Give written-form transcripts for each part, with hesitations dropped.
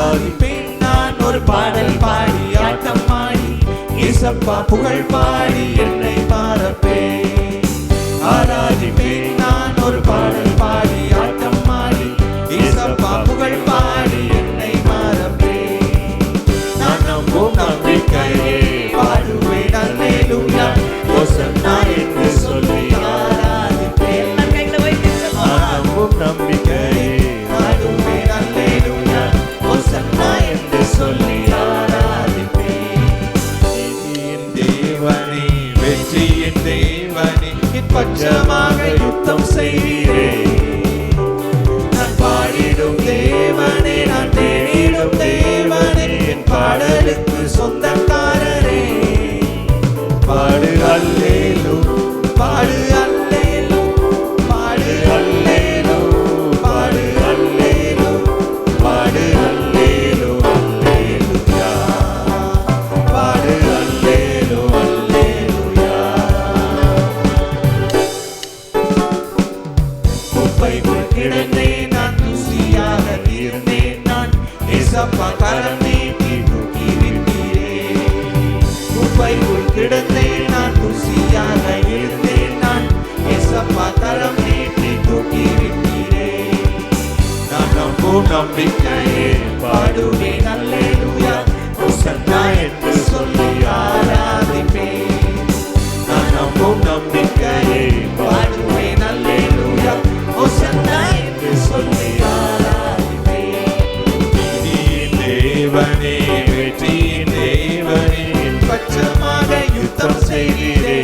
ஆராதிப்பேன் நான் ஒரு பாடல் பாடி ஆட்டம் ஆடி இயேசப்பா புகழ் பாடி என்னை மறப்பேன். ஆராதிப்பேன் நான் ஒரு பாடல் பாடி ஆட்டம் ஆடி இயேசப்பா புகழ் பாடி என்னை மறப்பேன். நான் நம்பும் நம்பிக்கையே பாடுவேன் அல்லேலூயா ஓசன்னா என்று சொல்லி ஆராதிப்பேன். நான் நம்பும் நம்பிக்கையே பாடுவேன் அல்லேலூயா ஓசன்னா என்று சொல்லி ஆராதிப்பேன். நீதியின் தேவனே வெற்றியின் தேவனே என் பட்சமாக யுத்தம் செய்வீரே. நான் பாடிடும் தேவனே நான் தேடிடும் தேவனே என் பாடலுக்கு சொந்தக்காரரே. பாடு அல்லேலூ பாடு அல்லேலூ பாடு அல்லேலூ பாடு அல்லேலூ பாடு அல்லேலூ அல்லேலூயா பாடு அல்லேலூ அல்லேலூயா. குப்பைக்குள் கிடந்தேன் நான் தூசியாக தீர்ந்தேன் நான் ஏசப்பா கரம் நீட்டி தூக்கி விட்டீரே. குப்பைக்குள் கிடந்தேன் நான் தூசியாக இருந்தேன் நான் ஏசப்பா கரம் நீட்டி தூக்கி விட்டீரே. நான் நம்பும் நம்பிக்கையே பாடுவேன் அல்லேலூயா ஓசன்னா என்று சொல்லி ஆராதிப்பேன். நான் நம்பும் நம்பிக்கையே பாடுவேன் அல்லேலூயா ஓசன்னா என்று சொல்லி ஆராதிப்பேன். நீதியின் தேவனே வெற்றியின் தேவனே என் பட்சமாக யுத்தம் செய்கிறே.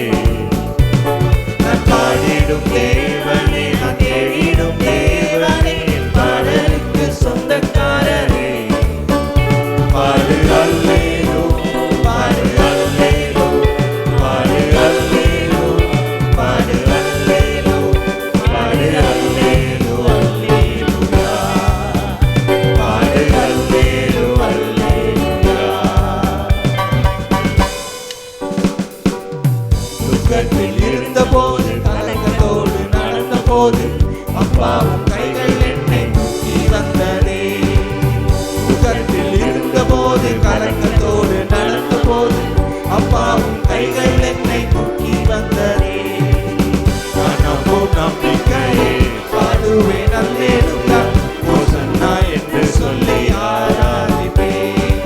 நான் பாடிடும் தேவனே நான் தேடிடும் தேவனே என் பாடலுக்கு சொந்தக்காரரே. பாடு அல்லேலூ பாடு அல்லேலூ பாடு அல்லேலூ பாடு அல்லேலூ பாடு அல்லேலூ அல்லேலூயா பாடு அல்லேலூ அல்லேலூயா. துக்கத்தில் இருந்தபோது கலக்கத்தோடு நடந்தபோது அப்பாவும் கைகள் என்னை தூக்கி வந்ததே. துக்கத்தில் இருந்தபோது கலக்கத்தோடு நடந்தபோது அப்பாவும் கைகள் என்னை தூக்கி வந்ததே. நான் நம்பும் நம்பிக்கையே பாடுவேன் அல்லேலூயா ஓசன்னா என்று சொல்லி ஆராதிப்பேன்.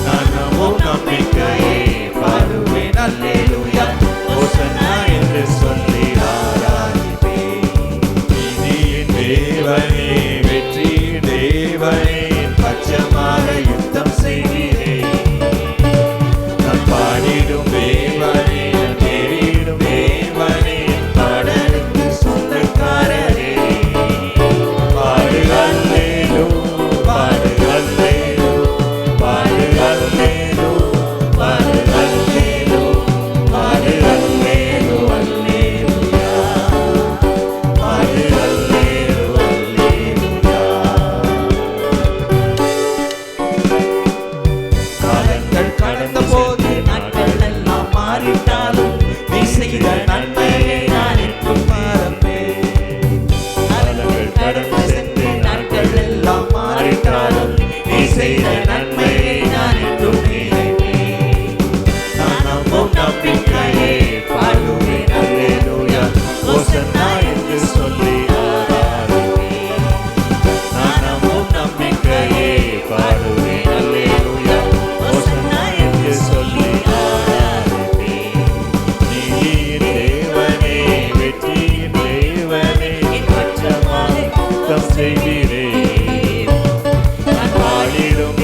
நான் நம்பும் நம்பிக்கையே பாடுவேன் அல்லேலூயா ஓசன்னா என்று சொல்லி ஆராதிப்பேன். நீதியின் தேவனே வெற்றியின் தேவனே என் பட்சமாக யுத்தம் செய்கிறே. நான் பாடிடும் தேவனே நான் தேடிடும் தேவனே என் பாடலுக்கு சொந்தக்காரரே. பாடு அல்லேலூ பாடு அல்லேலூ பாடு அல்லேலூ பாடு அல்லேலூ பாடு அல்லேலூ அல்லேலூயா பாடு அல்லேலூ அல்லேலூயா. காலங்கள் கடந்த போது நாட்கள் எல்லாம் மாறிட்டாலும் நீ செய்த நன்மையை நான் என்றும் மறப்பேன். காலங்கள் கடந்து சென்று நாட்கள் எல்லாம் மாறிட்டாலும் நீ செய்த நன்மையை நான் என்றும் நினைப்பேன். நான் நம்பும் நம்பிக்கையே பாடுவேன் அல்லேலூயா ஓசன்னா என்று சொல்லி ஆராதிப்பேன். நான் நம்பும் நம்பிக்கையே பாடுவேன் அல்லேலூயா ஓசன்னா என்று சொல்லி ஆராதிப்பேன். நீதியின் தேவனே வெற்றியின் தேவனே என் பட்சமாக யுத்தம் செய்கிறேன். நான் பாடிடும்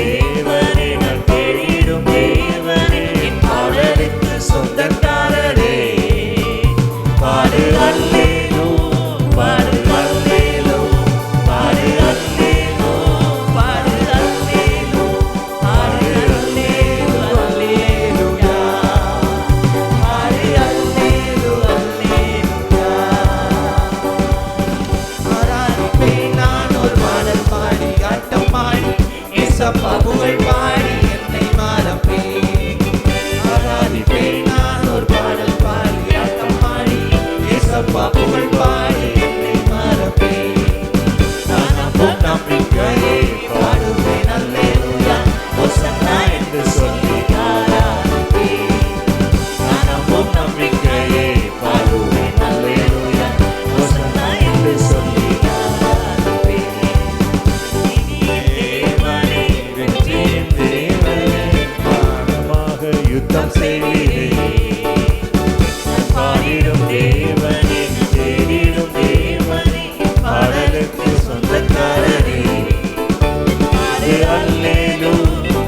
அற்புதம் செய்வீரே. பாடிடும் தேவனே, தேடிடும் தேவனே, பாடலுக்கு சொந்தக்காரரே. பாடு அல்லேலூ,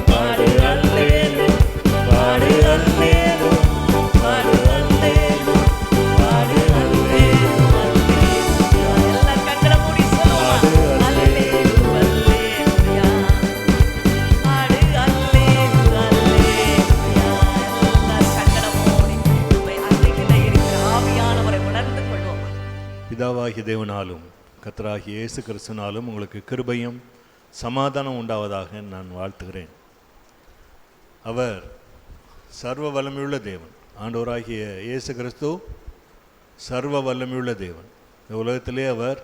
பாடு அல்லேலூ, பாடு அல்லேலூ, பாடு அல்லேலூ, பாடு அல்லேலூ, அல்லேலூயா. எல்லாம் கண்களை மூடி சொல்லுவோம். அல்லேலூ, அல்லேலூயா. பாடு அல்லேலூ, அல்லேலூயா. எல்லாம் கண்களை மூடி உம்மை அருகிலே இருக்கிற ஆவியானவரை உணர்ந்து கொள்வோம். பிதாவாகிய தேவனாலும் கர்த்தராகிய இயேசு கிறிஸ்துவினாலும் உங்களுக்கு கிருபையும் சமாதானம் உண்டாவதாக நான் வாழ்த்துகிறேன். அவர் சர்வ வல்லமையுள்ள தேவன். ஆண்டவராகிய இயேசு கிறிஸ்து சர்வ வல்லமையுள்ள தேவன். இந்த உலகத்திலே அவர்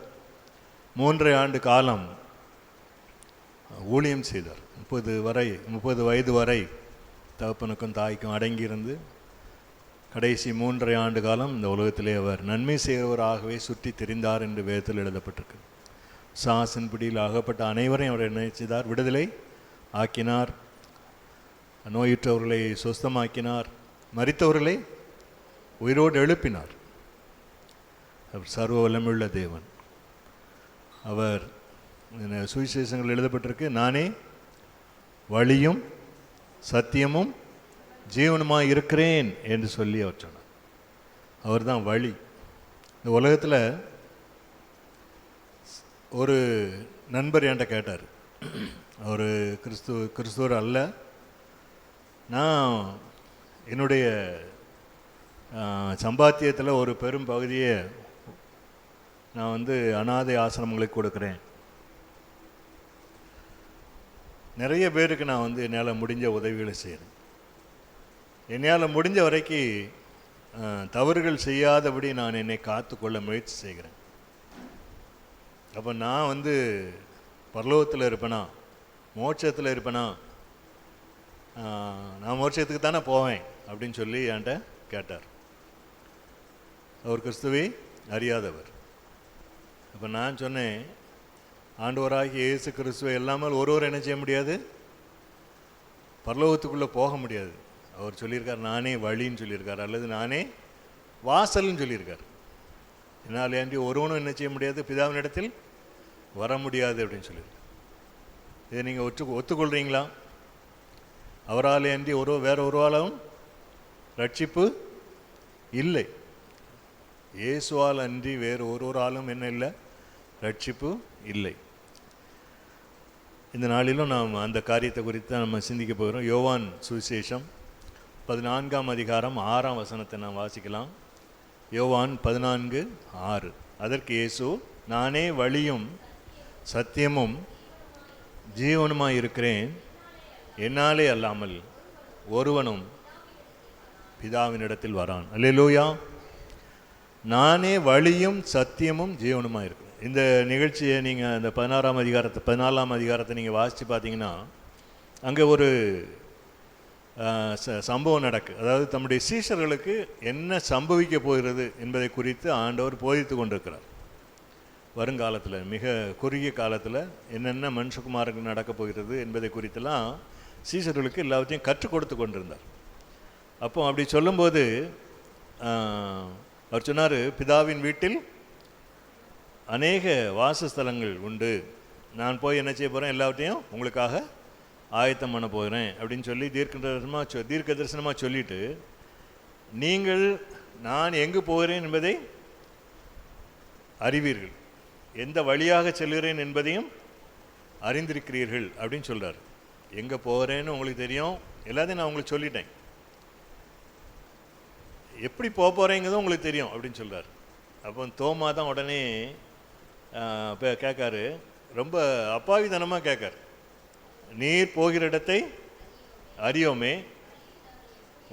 3 ஆண்டு காலம் ஊழியம் செய்தார். 30 வயது வரை தகப்பனுக்கும் தாய்க்கும் அடங்கியிருந்து கடைசி 3 ஆண்டு காலம் இந்த உலகத்திலே அவர் நன்மை செய்கிறவராகவே சுற்றி திரிந்தார் என்று வேதத்தில் எழுதப்பட்டிருக்கு. சாசின் பிடியில் அகப்பட்ட அனைவரையும் அவர் என்ன செய்தார்? விடுதலை ஆக்கினார். நோயுற்றவர்களை சொஸ்தமாக்கினார். மரித்தவர்களை உயிரோடு எழுப்பினார். அவர் சர்வ வல்லமையுள்ள தேவன். அவர் சுவிசேஷங்கள் எழுதப்பட்டிருக்கு, நானே வழியும் சத்தியமும் ஜீவனுமாய் இருக்கிறேன் என்று சொல்லி அவர் சொன்னார். அவர் தான் வழி. இந்த உலகத்தில் ஒரு நண்பர் என்கிட்ட கேட்டார். அவர் கிறிஸ்துவர் அல்ல. நான் என்னுடைய சம்பாத்தியத்தில் ஒரு பெரும் பகுதியை நான் அனாதை ஆசிரமங்களுக்கு கொடுக்குறேன். நிறைய பேருக்கு நான் என்னால் முடிஞ்ச உதவிகளை செய்கிறேன். என்னால் முடிஞ்ச வரைக்கும் தவறுகள் செய்யாதபடி நான் என்னை காத்துக்கொள்ள முயற்சி செய்கிறேன். அப்போ நான் பரலோகத்தில் இருப்பேனா, மோட்சத்தில் இருப்பேனா? நான் மோட்சத்துக்கு தானே போவேன் அப்படின்னு சொல்லி என்கிட்ட கேட்டார். அவர் கிறிஸ்துவை அறியாதவர். அப்போ நான் சொன்னேன், ஆண்டவராகிய இயேசு கிறிஸ்துவை இல்லாமல் ஒருவர் என்ன செய்ய முடியாது? பரலோகத்துக்குள்ளே போக முடியாது. அவர் சொல்லியிருக்கார், நானே வழின்னு சொல்லியிருக்கார், அல்லது நானே வாசல்னு சொல்லியிருக்கார். என்னால் ஏண்டி ஒருவனும் என்ன செய்ய முடியாது? பிதாவினிடத்தில் வர முடியாது அப்படின்னு சொல்லியிருக்கார். இதை நீங்கள் ஒத்துக்கொள்கிறீங்களா? அவரால் ஏண்டி வேற ஒருவாலும் ரட்சிப்பு இல்லை. இயேசுவால் அன்றி வேறு ஒருவராலும் என்ன இல்லை? ரட்சிப்பு இல்லை. இந்த நாளிலும் நாம் அந்த காரியத்தை குறித்து தான் நம்ம சிந்திக்க போகிறோம். யோவான் சுவிசேஷம் 14ஆம் அதிகாரம் 6ஆம் வசனத்தை நாம் வாசிக்கலாம். யோவான் 14:6. அதற்கு இயேசு, நானே வழியும் சத்தியமும் ஜீவனுமாய் இருக்கிறேன், என்னாலே அல்லாமல் ஒருவனும் பிதாவினிடத்தில் வரான். அல்லேலூயா. நானே வழியும் சத்தியமும் ஜீவனுமாய் இருக்கிறேன். இந்த நிகழ்ச்சியை நீங்கள் அந்த 14ஆம் அதிகாரத்தை நீங்கள் வாசித்து பார்த்தீங்கன்னா, அங்கே ஒரு சம்பவம் நடக்கு. அதாவது தம்முடைய சீஷர்களுக்கு என்ன சம்பவிக்க போகிறது என்பதை குறித்து ஆண்டவர் போதித்து கொண்டிருக்கிறார். வருங்காலத்தில், மிக குறுகிய காலத்தில் என்னென்ன மனுஷகுமாருக்கு நடக்கப் போகிறது என்பதை குறித்தெல்லாம் சீஷர்களுக்கு எல்லாவற்றையும் கற்றுக் கொடுத்து கொண்டிருந்தார். அப்போ அப்படி சொல்லும்போது அவர் சொன்னார், பிதாவின் வீட்டில் அநேக வாசஸ்தலங்கள் உண்டு, நான் போய் என்ன செய்ய போகிறேன்? எல்லாவற்றையும் உங்களுக்காக ஆயத்தம் பண்ண போகிறேன் அப்படின்னு சொல்லி தீர்க்க தரிசனமாக சொல்லிட்டு, நீங்கள் நான் எங்கு போகிறேன் என்பதை அறிவீர்கள், எந்த வழியாக செல்கிறேன் என்பதையும் அறிந்திருக்கிறீர்கள் அப்படின்னு சொல்கிறார். எங்கே போகிறேன்னு உங்களுக்கு தெரியும், எல்லாத்தையும் நான் உங்களுக்கு சொல்லிட்டேன், எப்படி போக போகிறேங்கிறதும் உங்களுக்கு தெரியும் அப்படின்னு சொல்கிறார். அப்போ தோமா தான் உடனே இப்போ கேட்காரு, ரொம்ப அப்பாவித்தனமாக கேட்கார், நீர் போகிற இடத்தை அறியோமே,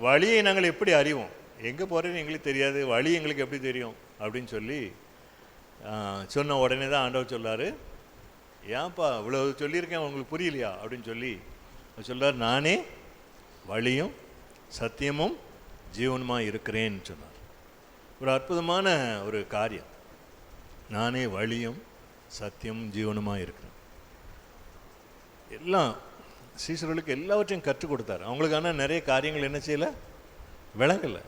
வழியை நாங்கள் எப்படி அறிவோம்? எங்கே போகிறேன்னு எங்களுக்கு தெரியாது, வழி எங்களுக்கு எப்படி தெரியும் அப்படின்னு சொல்லி சொன்ன உடனே தான் ஆண்டவர் சொல்லார், ஏன்ப்பா இவ்வளோ சொல்லியிருக்கேன் உங்களுக்கு புரியலையா அப்படின்னு சொல்லி சொல்கிறார், நானே வழியும் சத்தியமும் ஜீவனுமாக இருக்கிறேன்னு சொன்னார். ஒரு அற்புதமான ஒரு காரியம். நானே வழியும் சத்தியமும் ஜீவனுமாக இருக்கிறேன். எல்லாம் சீஷர்களுக்கு எல்லாவற்றையும் கற்றுக் கொடுத்தார். அவங்களுக்கான நிறைய காரியங்கள் என்ன செய்யலை? விளங்கலை.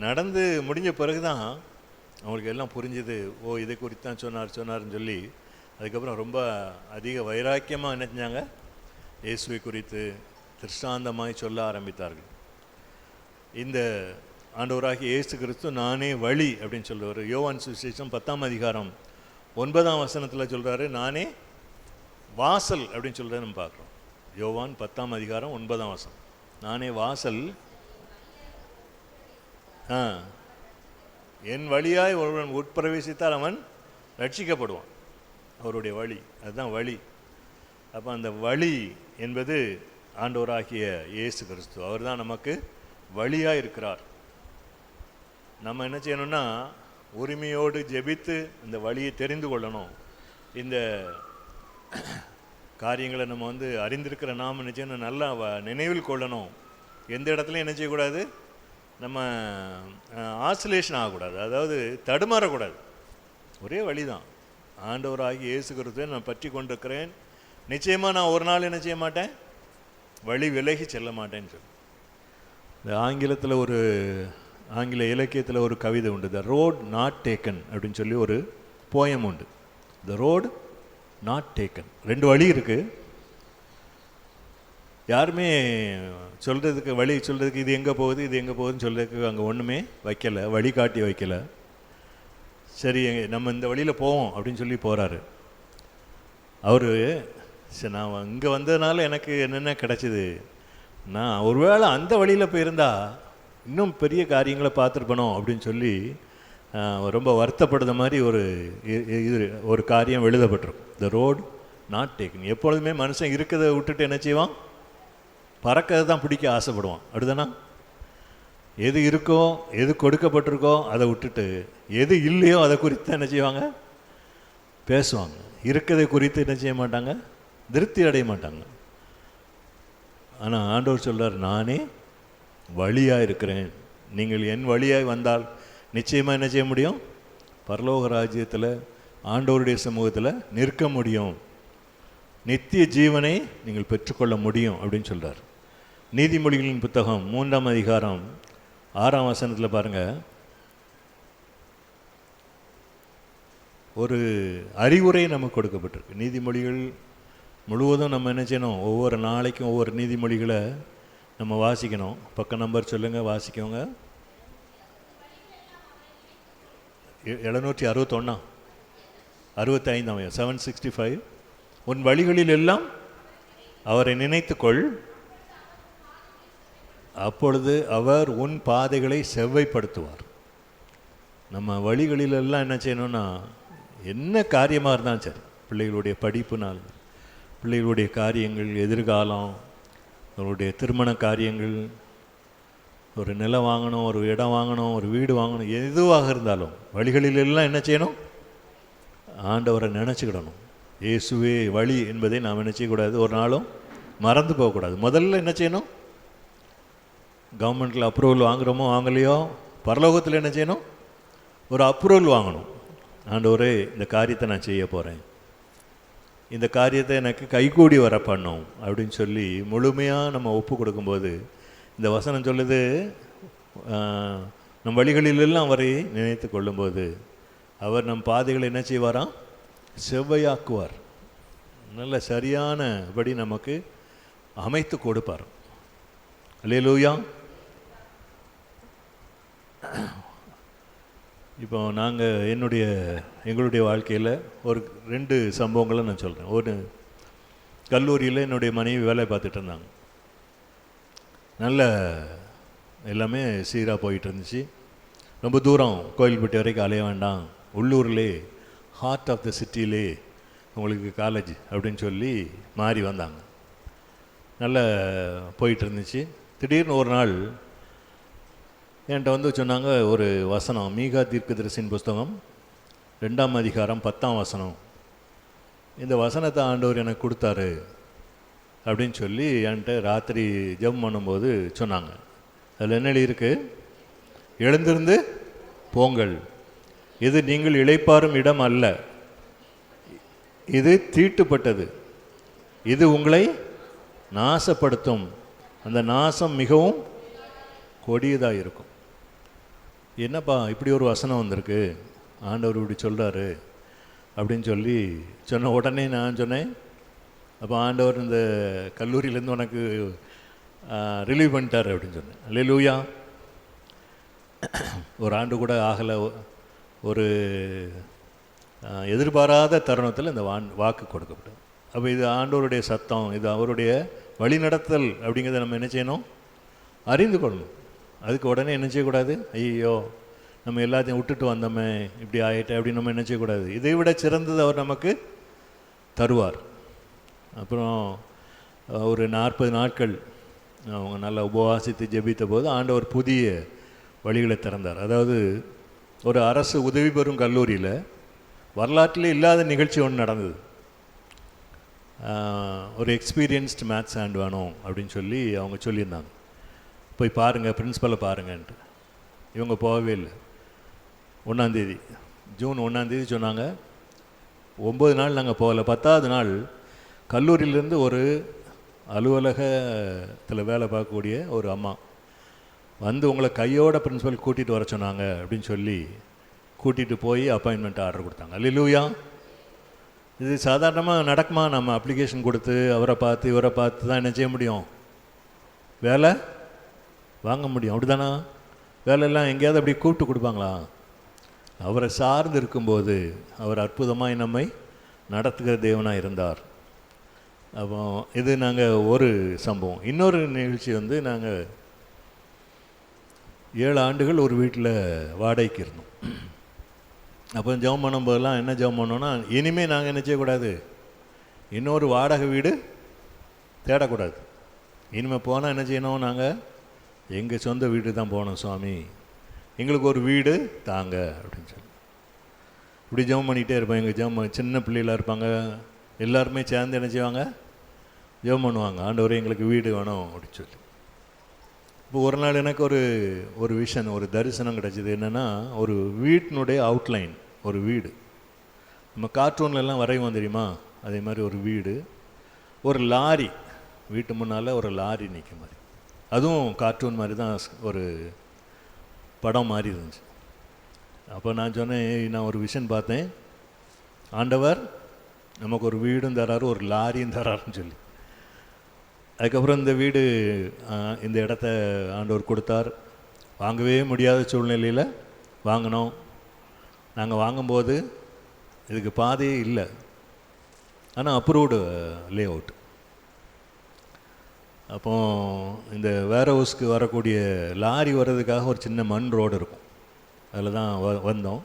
நடந்து முடிஞ்ச பிறகு தான் அவங்களுக்கு எல்லாம் புரிஞ்சுது. ஓ, இதை குறித்து தான் சொன்னார்னு சொல்லி அதுக்கப்புறம் ரொம்ப அதிக வைராக்கியமாக என்ன செஞ்சாங்க, இயேசுவை குறித்து திருஷ்டாந்தமாய் சொல்ல ஆரம்பித்தார்கள். இந்த ஆண்டவராகிய இயேசு கிறிஸ்து நானே வழி அப்படின்னு சொல்லுவார். யோவான் சுவிசேஷம் 10ஆம் அதிகாரம் 9ஆம் வசனத்தில் சொல்கிறாரு, நானே வாசல் அப்படின்னு சொல்கிறத நம்ம பார்க்குறோம். யோவான் 10ஆம் அதிகாரம் 9ஆம் வசனம், நானே வாசல், என் வழியாய் ஒருவன் உட்பிரவேசித்தால் அவன் ரட்சிக்கப்படுவான். அவருடைய வழி, அதுதான் வழி. அப்போ அந்த வழி என்பது ஆண்டவராகிய இயேசு கிறிஸ்து. அவர் தான் நமக்கு வழியாக இருக்கிறார். நம்ம என்ன செய்யணும்னா உரிமையோடு ஜெபித்து இந்த வழியை தெரிந்து கொள்ளணும். இந்த காரியங்களை நம்ம அறிந்திருக்கிற நாம் என்ன செய்யணும், நல்லா நினைவில் கொள்ளணும். எந்த இடத்துலையும் என்ன செய்யக்கூடாது, நம்ம ஆசிலேஷன் ஆகக்கூடாது, அதாவது தடுமாறக்கூடாது. ஒரே வழி தான், ஆண்டவராகி இயேசு கிறிஸ்துவை நான் பற்றி கொண்டிருக்கிறேன், நிச்சயமாக நான் ஒரு நாள் என்ன செய்ய மாட்டேன், வழி விலகி செல்ல மாட்டேன்னு சொல்லி. இந்த ஆங்கிலத்தில் ஆங்கில இலக்கியத்தில் ஒரு கவிதை உண்டு, த ரோட் நாட் டேக்கன் அப்படின்னு சொல்லி ஒரு போயம் உண்டு. த ரோடு நாட் டேக்கன், 2 வழி இருக்குது. யாருமே சொல்கிறதுக்கு, வழி சொல்கிறதுக்கு இது எங்கே போகுது இது எங்கே போகுதுன்னு சொல்கிறதுக்கு அங்கே ஒன்றுமே வைக்கலை, வழிகாட்டி வைக்கலை. சரி, நம்ம இந்த வழியில் போவோம் அப்படின்னு சொல்லி போகிறாரு அவர். சரி, நான் இங்கே வந்ததுனால எனக்கு என்னென்ன கிடச்சிது, நான் ஒருவேளை அந்த வழியில் போயிருந்தா இன்னும் பெரிய காரியங்களை பார்த்துருப்பணும் அப்படின்னு சொல்லி ரொம்ப வருத்தப்படுற மாதிரி ஒரு காரியம் எழுதப்பட்டிருக்கும். The road not taken. எப்பொழுதுமே மனுஷன் இருக்கிறத விட்டுட்டு என்ன செய்வான், பறக்கிறது தான் பிடிக்க ஆசைப்படுவான். அப்படிதானா? எது இருக்கோ, எது கொடுக்கப்பட்டிருக்கோ அதை விட்டுட்டு எது இல்லையோ அதை குறித்து என்ன செய்வாங்க, பேசுவாங்க. இருக்கிறதை குறித்து என்ன செய்ய மாட்டாங்க, திருப்தி அடைய மாட்டாங்க. ஆனால் ஆண்டவர் சொல்றார், நானே வழியாக இருக்கிறேன், நீங்கள் என் வழியாய் வந்தால் நிச்சயமாக என்ன செய்ய முடியும், பரலோக ராஜ்யத்தில் ஆண்டவருடைய சமூகத்தில் நிற்க முடியும், நித்திய ஜீவனை நீங்கள் பெற்றுக்கொள்ள முடியும் அப்படின்னு சொல்கிறார். நீதிமொழிகளின் புத்தகம் 3ஆம் அதிகாரம் 6ஆம் வசனத்தில் பாருங்கள், ஒரு அறிவுரை நமக்கு கொடுக்கப்பட்டிருக்கு. நீதிமொழிகள் முழுவதும் நம்ம என்ன செய்யணும், ஒவ்வொரு நாளைக்கும் ஒவ்வொரு நீதிமொழிகளை நம்ம வாசிக்கணும். பக்க நம்பர் சொல்லுங்கள், வாசிக்கோங்க. 761 65 765. உன் வழிகளில் எல்லாம் அவரை நினைத்துக்கொள், அப்பொழுது அவர் உன் பாதைகளை செவ்வைப்படுத்துவார். நம்ம வழிகளிலெல்லாம் என்ன செய்யணும்னா, என்ன காரியமாக இருந்தாலும் சரி, பிள்ளைகளுடைய படிப்புனால், பிள்ளைகளுடைய காரியங்கள், எதிர்காலம், அவருடைய திருமண காரியங்கள், ஒரு நிலம் வாங்கணும், ஒரு இடம் வாங்கணும், ஒரு வீடு வாங்கணும், எதுவாக இருந்தாலும் வழிகளிலெல்லாம் என்ன செய்யணும், ஆண்டவரை நினச்சிக்கிடணும். இயேசுவே வழி என்பதை நாம் என்ன செய்யக்கூடாது, ஒரு நாளும் மறந்து போகக்கூடாது. முதல்ல என்ன செய்யணும், கவர்மெண்ட்டில் அப்ரூவல் வாங்குகிறோமோ வாங்கலையோ, பரலோகத்தில் என்ன செய்யணும், ஒரு அப்ரூவல் வாங்கணும். ஆண்டவரே, இந்த காரியத்தை நான் செய்ய போகிறேன், இந்த காரியத்தை எனக்கு கைகூடி வர பண்ணும் அப்படின்னு சொல்லி முழுமையாக நம்ம ஒப்பு கொடுக்கும்போது, இந்த வசனம் சொல்லுது, நம் வழிகளிலெல்லாம் அவரை நினைத்து கொள்ளும்போது அவர் நம் பாதைகளை என்ன செய்வாராம், செவ்வையாக்குவார், நல்ல சரியானபடி நமக்கு அமைத்து கொடுப்பார். அல்லேலூயா. இப்போ நாங்கள் எங்களுடைய வாழ்க்கையில் ஒரு 2 சம்பவங்களை நான் சொல்கிறேன். ஒரு கல்லூரியில் என்னுடைய மனைவி வேலை பார்த்துட்டு இருந்தாங்க. நல்ல எல்லாமே சீராக போயிட்டு இருந்துச்சு. ரொம்ப தூரம் கோயில்பட்டி வரைக்கும் அலைய வேண்டாம், உள்ளூர்லே ஹார்ட் ஆஃப் த சிட்டிலே உங்களுக்கு காலேஜ் அப்படின்னு சொல்லி மாறி வந்தாங்க. நல்லா போயிட்டு இருந்துச்சு. திடீர்னு ஒரு நாள் என்கிட்ட சொன்னாங்க ஒரு வசனம், மீகா தீர்க்கதரிசியின் புஸ்தகம் 2ஆம் அதிகாரம் 10ஆம் வசனம், இந்த வசனத்தை ஆண்டவர் எனக்கு கொடுத்தாரு அப்படின்னு சொல்லி என்கிட்ட ராத்திரி ஜெபம் பண்ணும்போது சொன்னாங்க. அதில் என்ன இருக்கு, எழுந்திருந்து போங்கள், இது நீங்கள் இளைப்பாறும் இடம் அல்ல, இது தீட்டுப்பட்டது, இது உங்களை நாசப்படுத்தும், அந்த நாசம் மிகவும் கொடியதாக இருக்கும். என்னப்பா இப்படி ஒரு வசனம் வந்திருக்கு, ஆண்டவர் இப்படி சொல்கிறாரு அப்படின்னு சொல்லி சொன்ன உடனே நான் சொன்னேன், அப்போ ஆண்டவர் இந்த கல்லூரியிலேருந்து உனக்கு ரிலீவ் பண்ணிட்டார் அப்படின்னு சொன்னேன். அல்லேலூயா. ஒரு ஆண்டு கூட ஆகலை, ஒரு எதிர்பாராத தருணத்தில் இந்த வாக்கு கொடுக்கப்பட்டது. அப்போ இது ஆண்டவருடைய சத்தம், இது அவருடைய வழிநடத்தல் அப்படிங்கிறத நம்ம என்ன செய்யணும், அறிந்து கொள்ளணும். அதுக்கு உடனே என்ன செய்யக்கூடாது, ஐயோ நம்ம எல்லாத்தையும் விட்டுட்டு வந்தோமே இப்படி ஆகிட்டே அப்படின்னு நம்ம என்ன செய்யக்கூடாது. இதை விட சிறந்தது அவர் நமக்கு தருவார். அப்புறம் ஒரு 40 நாட்கள் அவங்க நல்லா உபவாசித்து ஜெபித்த போது ஆண்டவர் புதிய வழிகளை திறந்தார். அதாவது ஒரு அரசு உதவி பெறும் கல்லூரியில் வரலாற்றிலே இல்லாத நிகழ்ச்சி ஒன்று நடந்தது. ஒரு எக்ஸ்பீரியன்ஸ்டு மேத்ஸ் ஹேண்ட் வேணும் அப்படின்னு சொல்லி அவங்க சொல்லியிருந்தாங்க. போய் பாருங்கள், பிரின்ஸிபலை பாருங்கன்ட்டு. இவங்க போகவே இல்லை. 1ஆம் தேதி, ஜூன் 1ஆம் தேதி சொன்னாங்க. 9 நாள் நாங்கள் போகலை. 10ஆவது நாள் கல்லூரியிலேருந்து ஒரு அலுவலகத்தில் வேலை பார்க்கக்கூடிய ஒரு அம்மா வந்து உங்களை கையோட பிரின்ஸிபல் கூட்டிகிட்டு வர சொன்னாங்க அப்படின்னு சொல்லி கூட்டிகிட்டு போய் அப்பாயின்மெண்ட் ஆர்டர் கொடுத்தாங்க. அல்லேலூயா. இது சாதாரணமாக நடக்குமா? நம்ம அப்ளிகேஷன் கொடுத்து அவரை பார்த்து இவரை பார்த்து தான் என்ன செய்ய முடியும், வேலை வாங்க முடியும். அப்படி தானே? வேலையெல்லாம் எங்கேயாவது அப்படி கூப்பிட்டு கொடுப்பாங்களா? அவரை சார்ந்து இருக்கும்போது அவர் அற்புதமாய் நம்மை நடத்துகிற தேவனாக இருந்தார். அப்போ இது நாங்கள் ஒரு சம்பவம். இன்னொரு நிகழ்ச்சி வந்து நாங்கள் 7 ஆண்டுகள் ஒரு வீட்டில் வாடகைக்கு இருந்தோம். அப்போ ஜெபம் பண்ணும்போதெல்லாம் என்ன ஜெபம் பண்ணோன்னா, இனிமேல் நாங்கள் என்ன செய்யக்கூடாது, இன்னொரு வாடகை வீடு தேடக்கூடாது. இனிமேல் போனால் என்ன செய்யணும், நாங்கள் எங்கள் சொந்த வீடு தான் போகணும். சுவாமி எங்களுக்கு ஒரு வீடு தாங்க அப்படின்னு சொல்லி இப்படி ஜெபம் பண்ணிகிட்டே இருப்போம். எங்கள் ஜெபம் சின்ன பிள்ளைகளாக இருப்பாங்க, எல்லாருமே சேர்ந்து என்ன செய்வாங்க, ஜெபம் பண்ணுவாங்க, ஆண்டவரே எங்களுக்கு வீடு வேணும் அப்படின்னு சொல்லி. இப்போ ஒரு நாள் எனக்கு ஒரு விஷன், ஒரு தரிசனம் கிடச்சிது. என்னென்னா, ஒரு வீட்டினுடைய அவுட்லைன், ஒரு வீடு நம்ம கார்ட்டூன்லலாம் வரைவோம் தெரியுமா, அதே மாதிரி ஒரு வீடு, ஒரு லாரி வீட்டு முன்னால் ஒரு லாரி நிற்க மாதிரி, அதுவும் கார்ட்டூன் மாதிரி தான், ஒரு படம் மாதிரி இருந்துச்சு. அப்போ நான் சொன்னேன், நான் ஒரு விஷன் பார்த்தேன், ஆண்டவர் நமக்கு ஒரு வீடும் தராரு, ஒரு லாரியும் தராருன்னு சொல்லி. அதுக்கப்புறம் இந்த வீடு, இந்த இடத்த ஆண்டவர் கொடுத்தார். வாங்கவே முடியாத சூழ்நிலையில் வாங்கினோம். நாங்கள் வாங்கும்போது இதுக்கு பாதையே இல்லை, ஆனால் அப்ரூவ்டு லே அவுட். அப்போ இந்த வேர் ஹவுஸ்க்கு வரக்கூடிய லாரி வர்றதுக்காக ஒரு சின்ன மண் ரோடு இருக்கும், அதில் தான் வந்தோம்.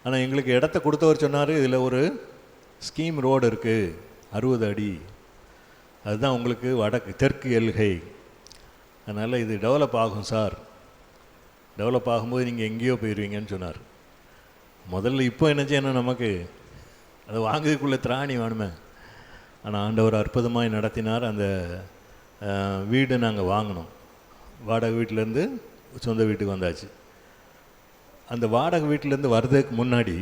ஆனால் எங்களுக்கு இடத்த கொடுத்தவர் சொன்னார், இதில் ஒரு ஸ்கீம் ரோடு இருக்குது 60 அடி, அதுதான் உங்களுக்கு தெற்கு எல்கை, அதனால் இது டெவலப் ஆகும் சார், டெவலப் ஆகும்போது நீங்கள் எங்கேயோ போயிடுவீங்கன்னு சொன்னார். முதல்ல இப்போ என்ன செய்யணும், நமக்கு அதை வாங்குறதுக்குள்ளே திராணி வேணுமே. ஆனால் ஆண்டவர் அற்புதமாய் நடத்தினார். அந்த வீடு நாங்கள் வாங்கினோம். வாடகை வீட்டிலேருந்து சொந்த வீட்டுக்கு வந்தாச்சு. அந்த வாடகை வீட்டிலேருந்து வர்றதுக்கு முன்னாடி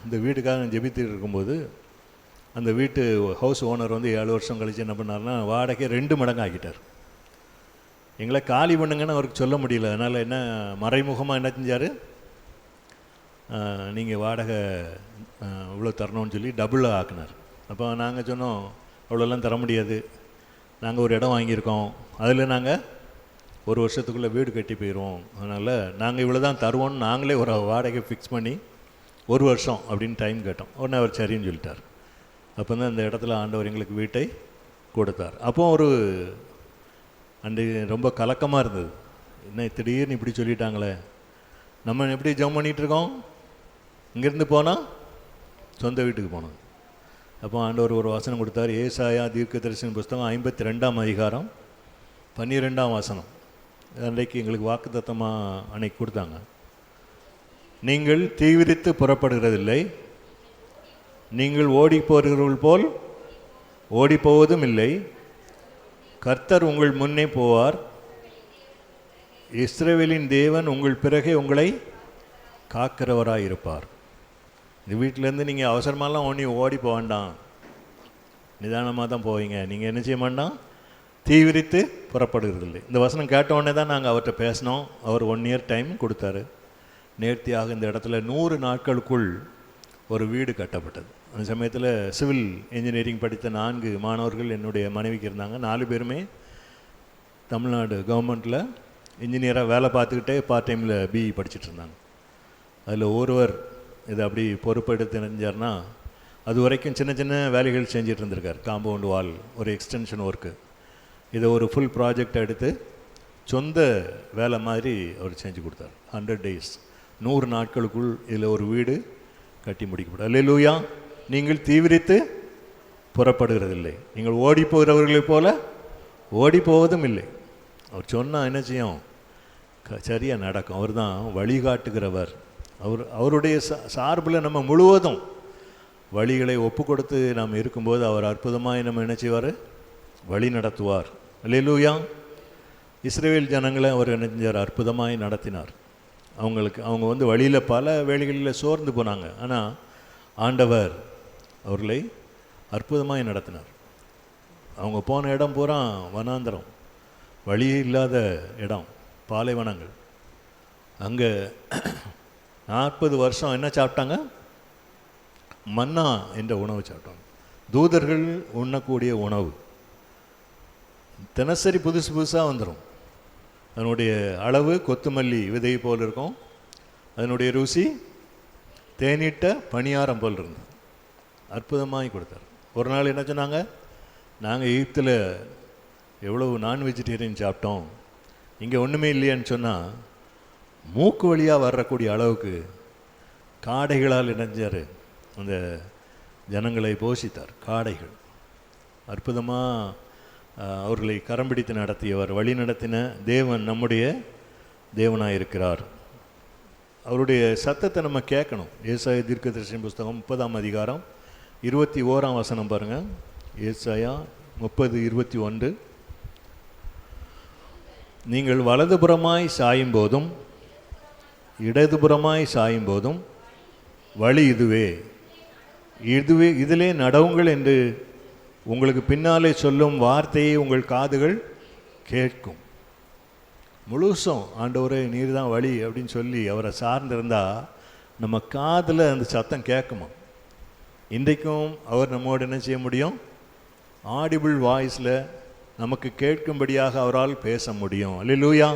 இந்த வீட்டுக்காக ஜெபித்துட்டு இருக்கும்போது அந்த வீட்டு ஹவுஸ் ஓனர் வந்து 7 வருஷம் கழித்து என்ன பண்ணார்னா, வாடகை 2 மடங்கு ஆக்கிட்டார். எங்களை காலி பண்ணுங்கன்னு அவருக்கு சொல்ல முடியல. அதனால் என்ன, மறைமுகமாக என்ன செஞ்சார், நீங்கள் வாடகை இவ்வளோ தரணும்னு சொல்லி டபுளாக ஆக்கினார். அப்போ நாங்கள் சொன்னோம், அவ்வளோலாம் தர முடியாது, நாங்கள் ஒரு இடம் வாங்கியிருக்கோம், அதில் நாங்கள் 1 வருஷத்துக்குள்ளே வீடு கட்டி போயிடுவோம், அதனால் நாங்கள் இவ்வளோ தான் தருவோம்னு நாங்களே ஒரு வாடகை ஃபிக்ஸ் பண்ணி 1 வருஷம் அப்படின்னு டைம் கேட்டோம். உடனே அவர் சரின்னு சொல்லிட்டார். அப்போ தான் இந்த இடத்துல ஆண்டவர் எங்களுக்கு வீட்டை கொடுத்தார். அப்போ அன்றைக்கு ரொம்ப கலக்கமாக இருந்தது. என்ன திடீர்னு இப்படி சொல்லிட்டாங்களே, நம்ம எப்படி ஜெபம் பண்ணிகிட்ருக்கோம், இங்கேருந்து போனால் சொந்த வீட்டுக்கு போனோம். அப்போ ஆண்டவர் ஒரு வசனம் கொடுத்தார். ஏசாயா தீர்க்கதரிசன புஸ்தகம் 52ஆம் அதிகாரம் 12ஆம் வசனம். அன்றைக்கு எங்களுக்கு வாக்குத்தத்தமாக அன்னைக்கு கொடுத்தாங்க. நீங்கள் தீவிரித்து புறப்படுகிறதில்லை, நீங்கள் ஓடி போகிறவர்கள் போல் ஓடி போவதும் இல்லை, கர்த்தர் உங்கள் முன்னே போவார், இஸ்ரவேலின் தேவன் உங்கள் பிறகே உங்களை காக்கிறவராக இருப்பார். இந்த வீட்டிலேருந்து நீங்கள் அவசரமாலாம் ஓடி போக வேண்டாம், நிதானமாக தான் போவீங்க. நீங்கள் என்ன செய்ய வேண்டாம், தீவிரித்து புறப்படுகிறதில்லை. இந்த வசனம் கேட்ட உடனே தான் நாங்கள் அவர்கிட்ட பேசினோம். அவர் 1 இயர் டைம் கொடுத்தாரு. நேர்த்தியாக இந்த இடத்துல 100 நாட்களுக்குள் ஒரு வீடு கட்டப்பட்டது. அந்த சமயத்தில் சிவில் இன்ஜினியரிங் படித்த 4 மாணவர்கள் என்னுடைய மனைவிக்கு இருந்தாங்க. 4 பேருமே தமிழ்நாடு கவர்மெண்ட்டில் இன்ஜினியராக வேலை பார்த்துக்கிட்டே பார்ட் டைமில் பிஇ படிச்சுட்டு இருந்தாங்க. அதில் ஒருவர் இதை அப்படி பொறுப்பெடுத்து நினைஞ்சார்னா, அது வரைக்கும் சின்ன சின்ன வேலைகள் செஞ்சுட்டு இருந்திருக்கார். காம்பவுண்ட் வால், ஒரு எக்ஸ்டென்ஷன் ஒர்க்கு, இதை ஒரு ஃபுல் ப்ராஜெக்ட் எடுத்து சொந்த வேலை மாதிரி அவர் செஞ்சு கொடுத்தார். 100 days, 100 நாட்களுக்குள் இதில் ஒரு வீடு கட்டி முடிக்கப்படும். அல்லேலூயா. நீங்கள் தீவிரித்து புறப்படுகிறதில்லை, நீங்கள் ஓடி போகிறவர்களைப் போல ஓடி போவதும் இல்லை. அவர் சொன்னால் என்ன செய்யும்? சரியாக நடக்கும். அவர் தான் வழிகாட்டுகிறவர். அவருடைய சார்பில் நம்ம முழுவதும் வழிகளை ஒப்பு கொடுத்து நாம் இருக்கும்போது அவர் அற்புதமாக நம்ம என்ன செய்வார்? வழி நடத்துவார். அல்லேலூயா. இஸ்ரவேல் ஜனங்களை அவர் என்ன செஞ்சார்? அற்புதமாய் நடத்தினார். அவங்க வந்து வழியில் பல வேளைகளில் சோர்ந்து போனாங்க. ஆனால் ஆண்டவர் அவர்களை அற்புதமாய் நடத்தினார். அவங்க போன இடம் பூரா வனாந்தரம், வழியே இல்லாத இடம், பாலைவனங்கள். அங்கே 40 வருஷம் என்ன சாப்பிட்டாங்க? மன்னா என்ற உணவு சாப்பிட்டாங்க. தூதர்கள் உண்ணக்கூடிய உணவு தினசரி புதுசு புதுசாக வந்துடும். அதனுடைய அளவு கொத்துமல்லி விதை போல் இருக்கும். அதனுடைய ருசி தேனிட்ட பணியாரம் போல் இருந்தது. அற்புதமாகி கொடுத்தார். ஒரு நாள் என்ன சொன்னாங்க? நாங்கள் எகிப்தில் எவ்வளவு நான் வெஜிடேரியன் சாப்பிட்டோம், இங்கே ஒன்றுமே இல்லையான்னு சொன்னால் மூக்கு வழியாக வரக்கூடிய அளவுக்கு காடைகளால் இணைஞ்சார். அந்த ஜனங்களை போஷித்தார். காடைகள் அற்புதமாக அவர்களை கரம் பிடித்து நடத்தியவர், வழி நடத்தின தேவன் நம்முடைய தேவனாக இருக்கிறார். அவருடைய சத்தத்தை நம்ம கேட்கணும். ஏசாயா தீர்க்கதரிசன புஸ்தகம் 30ஆம் அதிகாரம் 21ஆம் வசனம் பாருங்கள். ஏசாயா 30:21. நீங்கள் வலதுபுறமாய் சாயும் போதும் இடதுபுறமாய் சாயும் போதும் வழி இதுவே, இதிலே நடவுங்கள் என்று உங்களுக்கு பின்னாலே சொல்லும் வார்த்தையை உங்கள் காதுகள் கேட்கும். முழுசும் ஆண்டவரே நீர் தான் வழி அப்படின்னு சொல்லி அவரை சார்ந்திருந்தால் நம்ம காதில் அந்த சத்தம் கேட்குமா? இன்றைக்கும் அவர் நம்மோடு என்ன செய்ய முடியும்? ஆடிபிள் வாய்ஸில் நமக்கு கேட்கும்படியாக அவரால் பேச முடியும். அல்லேலூயா.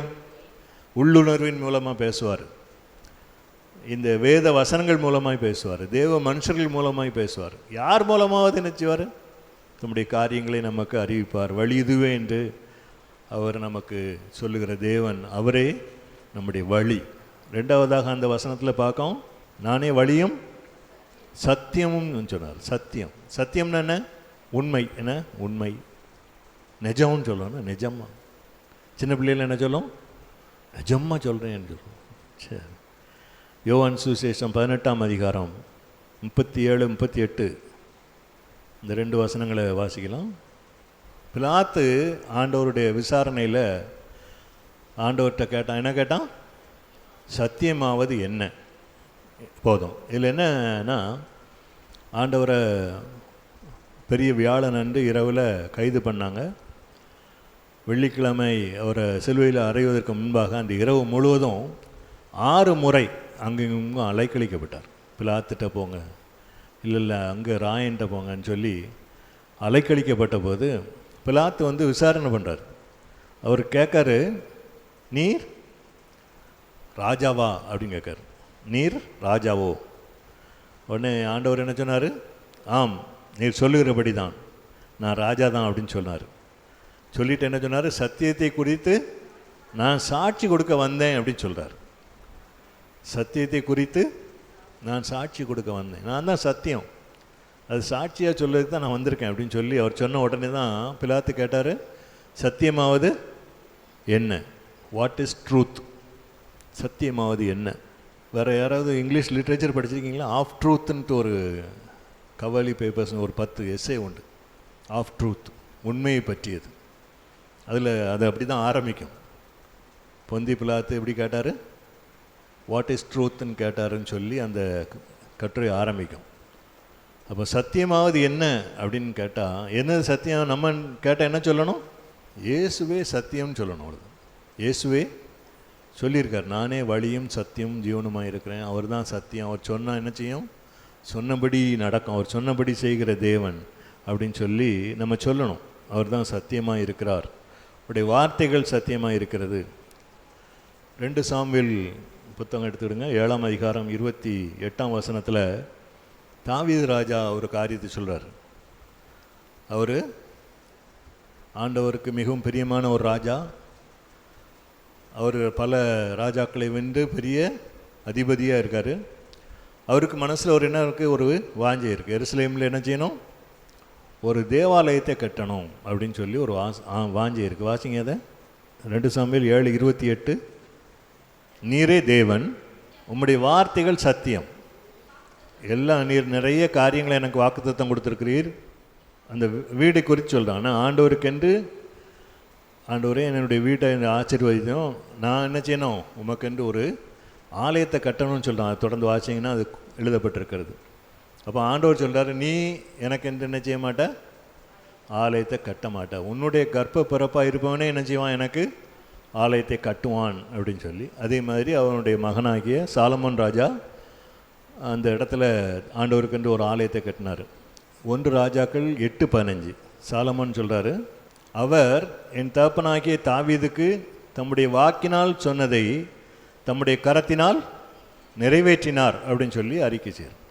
உள்ளுணர்வின் மூலமாக பேசுவார். இந்த வேத வசனங்கள் மூலமாய் பேசுவார். தேவ மனுஷர்கள் மூலமாய் பேசுவார். யார் மூலமாவது என்ன செய்வார்? நம்முடைய காரியங்களை நமக்கு அறிவிப்பார். வழி இதுவே என்று அவர் நமக்கு சொல்லுகிற தேவன், அவரே நம்முடைய வழி. 2வதாக அந்த வசனத்தில் பார்க்கோம், நானே வழியும் சத்தியமும் சொன்னார். சத்தியம், சத்தியம்னா என்ன? உண்மை. என்ன உண்மை? நிஜம்னு சொல்லணும். நிஜமா. சின்ன பிள்ளைகள் என்ன சொல்லும்? நிஜமா சொல்கிறேன்னு சொல்லுவோம். சரி. யோவான் சுவிசேஷம் 18ஆம் அதிகாரம் 37-38 இந்த 2 வசனங்களை வாசிக்கலாம். பிலாத்து ஆண்டவருடைய விசாரணையில் ஆண்டவர்கிட்ட கேட்டான். என்ன கேட்டான்? சத்தியமாவது என்ன? போதும். இதில் என்னன்னா, ஆண்டவரை பெரிய வியாழன் அன்று இரவில் கைது பண்ணாங்க. வெள்ளிக்கிழமை அவரை சிலுவையில் அறைவதற்கு முன்பாக அந்த இரவு முழுவதும் 6 முறை அங்கெங்கும் அலைக்கழிக்கப்பட்டார். பிலாத்துட்ட போங்க, இல்லை அங்கே ராயன்ட்ட போங்கன்னு சொல்லி அலைக்கழிக்கப்பட்ட போது பிலாத்து வந்து விசாரணை பண்ணுறார். அவர் கேட்காரு, நீர் ராஜாவா அப்படின்னு கேட்காரு. நீர் ராஜாவோ? உடனே ஆண்டவர் என்ன சொன்னார்? ஆம், நீர் சொல்லுகிறபடி தான், நான் ராஜா தான் அப்படின்னு சொன்னார். சொல்லிட்டு என்ன சொன்னார்? சத்தியத்தை குறித்து நான் சாட்சி கொடுக்க வந்தேன் அப்படின்னு சொல்கிறார். சத்தியத்தை குறித்து நான் சாட்சி கொடுக்க வந்தேன், நான் தான் சத்தியம், அது சாட்சியாக சொல்லுறதுக்கு தான் நான் வந்திருக்கேன் அப்படின்னு சொல்லி அவர் சொன்ன உடனே தான் பிலாத்து கேட்டார், சத்தியமாவது என்ன? What is truth? சத்தியமாவது என்ன? வேறு யாராவது இங்கிலீஷ் லிட்ரேச்சர் படிச்சிருக்கீங்களா? ஆஃப் ட்ரூத்துன்ட்டு ஒரு கவாலி பேப்பர்ஸ்னு ஒரு 10 எஸ்ஸே உண்டு. ஆஃப் ட்ரூத், உண்மையை பற்றியது. அதில் அது அப்படி தான் ஆரம்பிக்கும். பொந்தி பிலாத்து எப்படி கேட்டார்? வாட் இஸ் ட்ரூத்துன்னு கேட்டாருன்னு சொல்லி அந்த கட்டுரை ஆரம்பிக்கும். அப்போ சத்தியமாவது என்ன அப்படின்னு கேட்டால், என்ன சத்தியம் நம்ம கேட்டால் என்ன சொல்லணும்? இயேசுவே சத்தியம்னு சொல்லணும். அவ்வளோதான். இயேசுவே சொல்லியிருக்கார், நானே வழியும் சத்தியம் ஜீவனுமாக இருக்கிறேன். அவர் தான் சத்தியம். அவர் சொன்னால் என்ன செய்யும்? சொன்னபடி நடக்கும். அவர் சொன்னபடி செய்கிற தேவன் அப்படின்னு சொல்லி நம்ம சொல்லணும். அவர் தான் சத்தியமாக இருக்கிறார். அவருடைய வார்த்தைகள் சத்தியமாக இருக்கிறது. 2 சாமுவேல் புத்தகம் எடுத்துக்கிடுங்க, 7ஆம் அதிகாரம் 28ஆம் வசனத்தில் தாவீது ராஜா ஒரு காரியத்தை சொல்கிறார். அவர் ஆண்டவருக்கு மிகவும் பிரியமான ஒரு ராஜா. அவர் பல ராஜாக்களை வென்று பெரிய அதிபதியாக இருக்கார். அவருக்கு மனசில் ஒரு என்ன இருக்குது? ஒரு வாஞ்சை இருக்குது. எருசலேமில் என்ன செய்யணும்? ஒரு தேவாலயத்தை கட்டணும் அப்படின்னு சொல்லி ஒரு வாஞ்சை இருக்குது. வாசிங்க அதை. 2 சாமுவேல் 7:28. நீரே தேவன், உம்முடைய வார்த்தைகள் சத்தியம். எல்லாம் நீர் நிறைய காரியங்களை எனக்கு வாக்குத்தத்தம் கொடுத்துருக்கிறீர். அந்த வீடை குறித்து சொல்கிறான். ஆனால் ஆண்டவருக்கென்று, ஆண்டவரே என்னுடைய வீட்டை ஆசீர்வதித்தோம், நான் என்ன செய்யணும்? உமக்கென்று ஒரு ஆலயத்தை கட்டணும்னு சொல்கிறான். அது தொடர்ந்து வாசிங்கன்னா அது எழுதப்பட்டிருக்கிறது. அப்போ ஆண்டவர் சொல்கிறார், நீ எனக்கென்று என்ன செய்ய மாட்டேன்? ஆலயத்தை கட்ட மாட்டேன். உன்னுடைய கர்ப்ப பிறப்பாக இருப்பவனே என்ன செய்வான்? எனக்கு ஆலயத்தை கட்டுவான் அப்படின்னு சொல்லி. அதே மாதிரி அவனுடைய மகனாகிய சாலமோன் ராஜா அந்த இடத்துல ஆண்டவருக்கென்று ஒரு ஆலயத்தை கட்டினார். 1 ராஜாக்கள் 8:15 சாலமோன் சொல்கிறாரு, அவர் என் தகப்பனாகிய தாவீதுக்கு தம்முடைய வாக்கினால் சொன்னதை தம்முடைய கரத்தினால் நிறைவேற்றினார் அப்படின்னு சொல்லி அறிக்கை செய்கிறார்.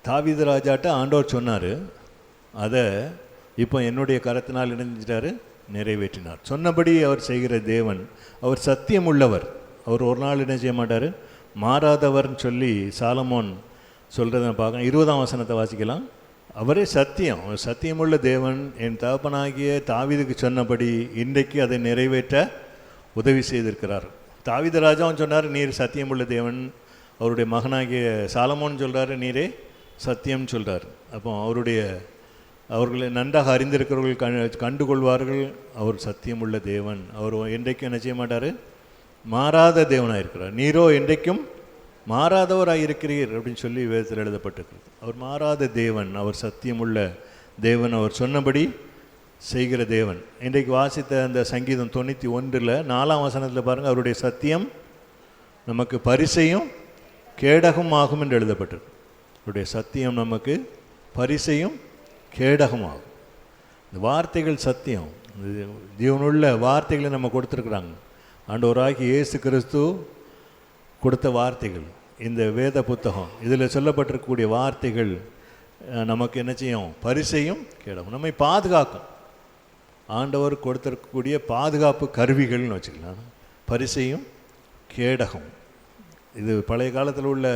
தாவீது ராஜாட்ட ஆண்டவர் சொன்னார், அதை இப்போ என்னுடைய கரத்தினால் இணைஞ்சிட்டாரு, நிறைவேற்றினார். சொன்னபடி அவர் செய்கிற தேவன். அவர் சத்தியம் உள்ளவர். அவர் ஒரு நாள் என்ன செய்ய மாட்டார்? மாறாதவர்னு சொல்லி சாலமோன் சொல்கிறத பார்க்கலாம். 20ஆம் வசனத்தை வாசிக்கலாம். அவரே சத்தியம், சத்தியமுள்ள தேவன். என் தகப்பனாகிய தாவீதுக்கு சொன்னபடி இன்றைக்கு அதை நிறைவேற்ற உதவி செய்திருக்கிறார். தாவீது ராஜாவும் சொன்னார், நீர் சத்தியமுள்ள தேவன். அவருடைய மகனாகிய சாலமோன் சொல்கிறாரு, நீரே சத்தியம்னு சொல்கிறார். அப்போ அவர்களை நன்றாக அறிந்திருக்கிறவர்கள் கண்டுகொள்வார்கள், அவர் சத்தியமுள்ள தேவன். அவர் என்றைக்கும் என்ன செய்ய மாட்டார்? மாறாத தேவனாக இருக்கிறார். நீரோ என்றைக்கும் மாறாதவராக இருக்கிறீர் அப்படின்னு சொல்லி வேதத்தில் எழுதப்பட்டிருக்கிறது. அவர் மாறாத தேவன், அவர் சத்தியமுள்ள தேவன், அவர் சொன்னபடி செய்கிற தேவன். இன்றைக்கு வாசித்த அந்த சங்கீதம் 91 4ஆம் வசனத்தில் பாருங்கள், அவருடைய சத்தியம் நமக்கு பரிசையும் கேடகம் ஆகும் என்று எழுதப்பட்டிருக்கு. அவருடைய சத்தியம் நமக்கு பரிசையும் கேடகம் ஆகும். இந்த வார்த்தைகள் சத்தியம், ஜீவனுள்ள வார்த்தைகளை நம்ம கொடுத்துருக்குறாங்க. ஆண்டவராகி இயேசு கிறிஸ்து கொடுத்த வார்த்தைகள், இந்த வேத புத்தகம், இதில் சொல்லப்பட்டிருக்கக்கூடிய வார்த்தைகள் நமக்கு என்ன செய்யும்? பரிசையும் கேடகம், நம்மை பாதுகாக்கும். ஆண்டவர் கொடுத்திருக்கக்கூடிய பாதுகாப்பு கருவிகள்னு வச்சுக்கலாம். பரிசையும் கேடகம், இது பழைய காலத்தில் உள்ள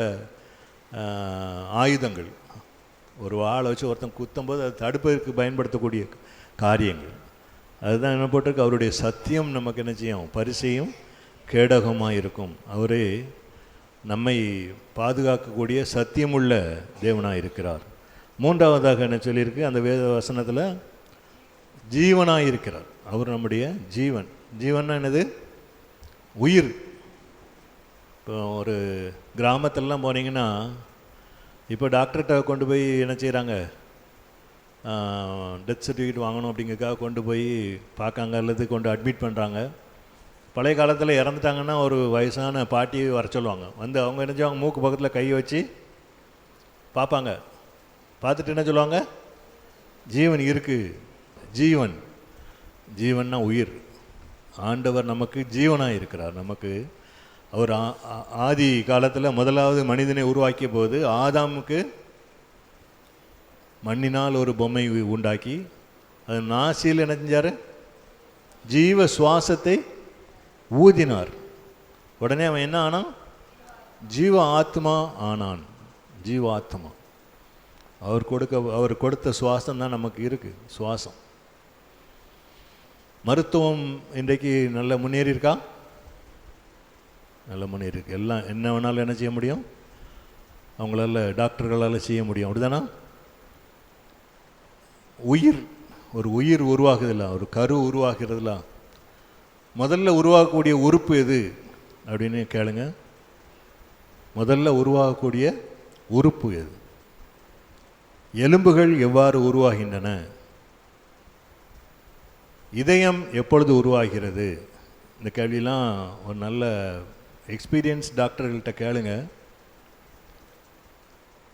ஆயுதங்கள். ஒரு வாளை வச்சு ஒருத்தன் குத்தும்போது அதை தடுப்பதற்கு பயன்படுத்தக்கூடிய காரியங்கள். அதுதான் என்ன போட்டிருக்கு? அவருடைய சத்தியம் நமக்கு என்ன செய்யும்? பரிசையும் கேடகமாக இருக்கும். அவரே நம்மை பாதுகாக்கக்கூடிய சத்தியமுள்ள தேவனாக இருக்கிறார். 3வதாக என்ன சொல்லியிருக்கு அந்த வேத வசனத்தில்? ஜீவனாக இருக்கிறார். அவர் நம்முடைய ஜீவன். ஜீவன்னா என்னது? உயிர். இப்போ ஒரு கிராமத்திலலாம் போனீங்கன்னா, இப்போ டாக்டர்கிட்ட கொண்டு போய் என்ன செய்கிறாங்க? டெத் சர்டிஃபிகேட் வாங்கணும் அப்படிங்கிறதுக்காக கொண்டு போய் பார்க்காங்க, அல்லது கொண்டு அட்மிட் பண்ணுறாங்க. பழைய காலத்தில் இறந்துட்டாங்கன்னா ஒரு வயசான பாட்டி வர சொல்லுவாங்க. வந்து அவங்க என்ன செய்வாங்க? மூக்கு பக்கத்தில் கை வச்சு பார்ப்பாங்க. பார்த்துட்டு என்ன சொல்லுவாங்க? ஜீவன் இருக்குது. ஜீவன், ஜீவன்னா உயிர். ஆண்டவர் நமக்கு ஜீவனாக இருக்கிறார். நமக்கு அவர் ஆதி காலத்தில் முதலாவது மனிதனை உருவாக்கிய போது ஆதாமுக்கு மண்ணினால் ஒரு பொம்மை உண்டாக்கி அது நாசியில் என்ன செஞ்சார்? ஜீவ சுவாசத்தை ஊதினார். உடனே அவன் என்ன ஆனான்? ஜீவ ஆத்மா ஆனான். ஜீவ ஆத்மா. அவர் கொடுத்த சுவாசம் தான் நமக்கு இருக்குது. சுவாசம். மருத்துவம் இன்றைக்கு நல்ல முன்னேறி இருக்கா? நல்ல முன்னேறி இருக்கு. எல்லாம் என்ன வேணாலும் என்ன செய்ய முடியும்? அவங்களால, டாக்டர்களால் செய்ய முடியும். அப்படிதானா? உயிர், ஒரு உயிர் உருவாகுதில்ல, ஒரு கரு உருவாகிறதுல முதல்ல உருவாகக்கூடிய உறுப்பு எது அப்படின்னு கேளுங்க. முதல்ல உருவாகக்கூடிய உறுப்பு எது? எலும்புகள் எவ்வாறு உருவாகின்றன? இதயம் எப்பொழுது உருவாகிறது? இந்த கேள்வியெல்லாம் ஒரு நல்ல எக்ஸ்பீரியன்ஸ் டாக்டர்கள்ட்ட கேளுங்க,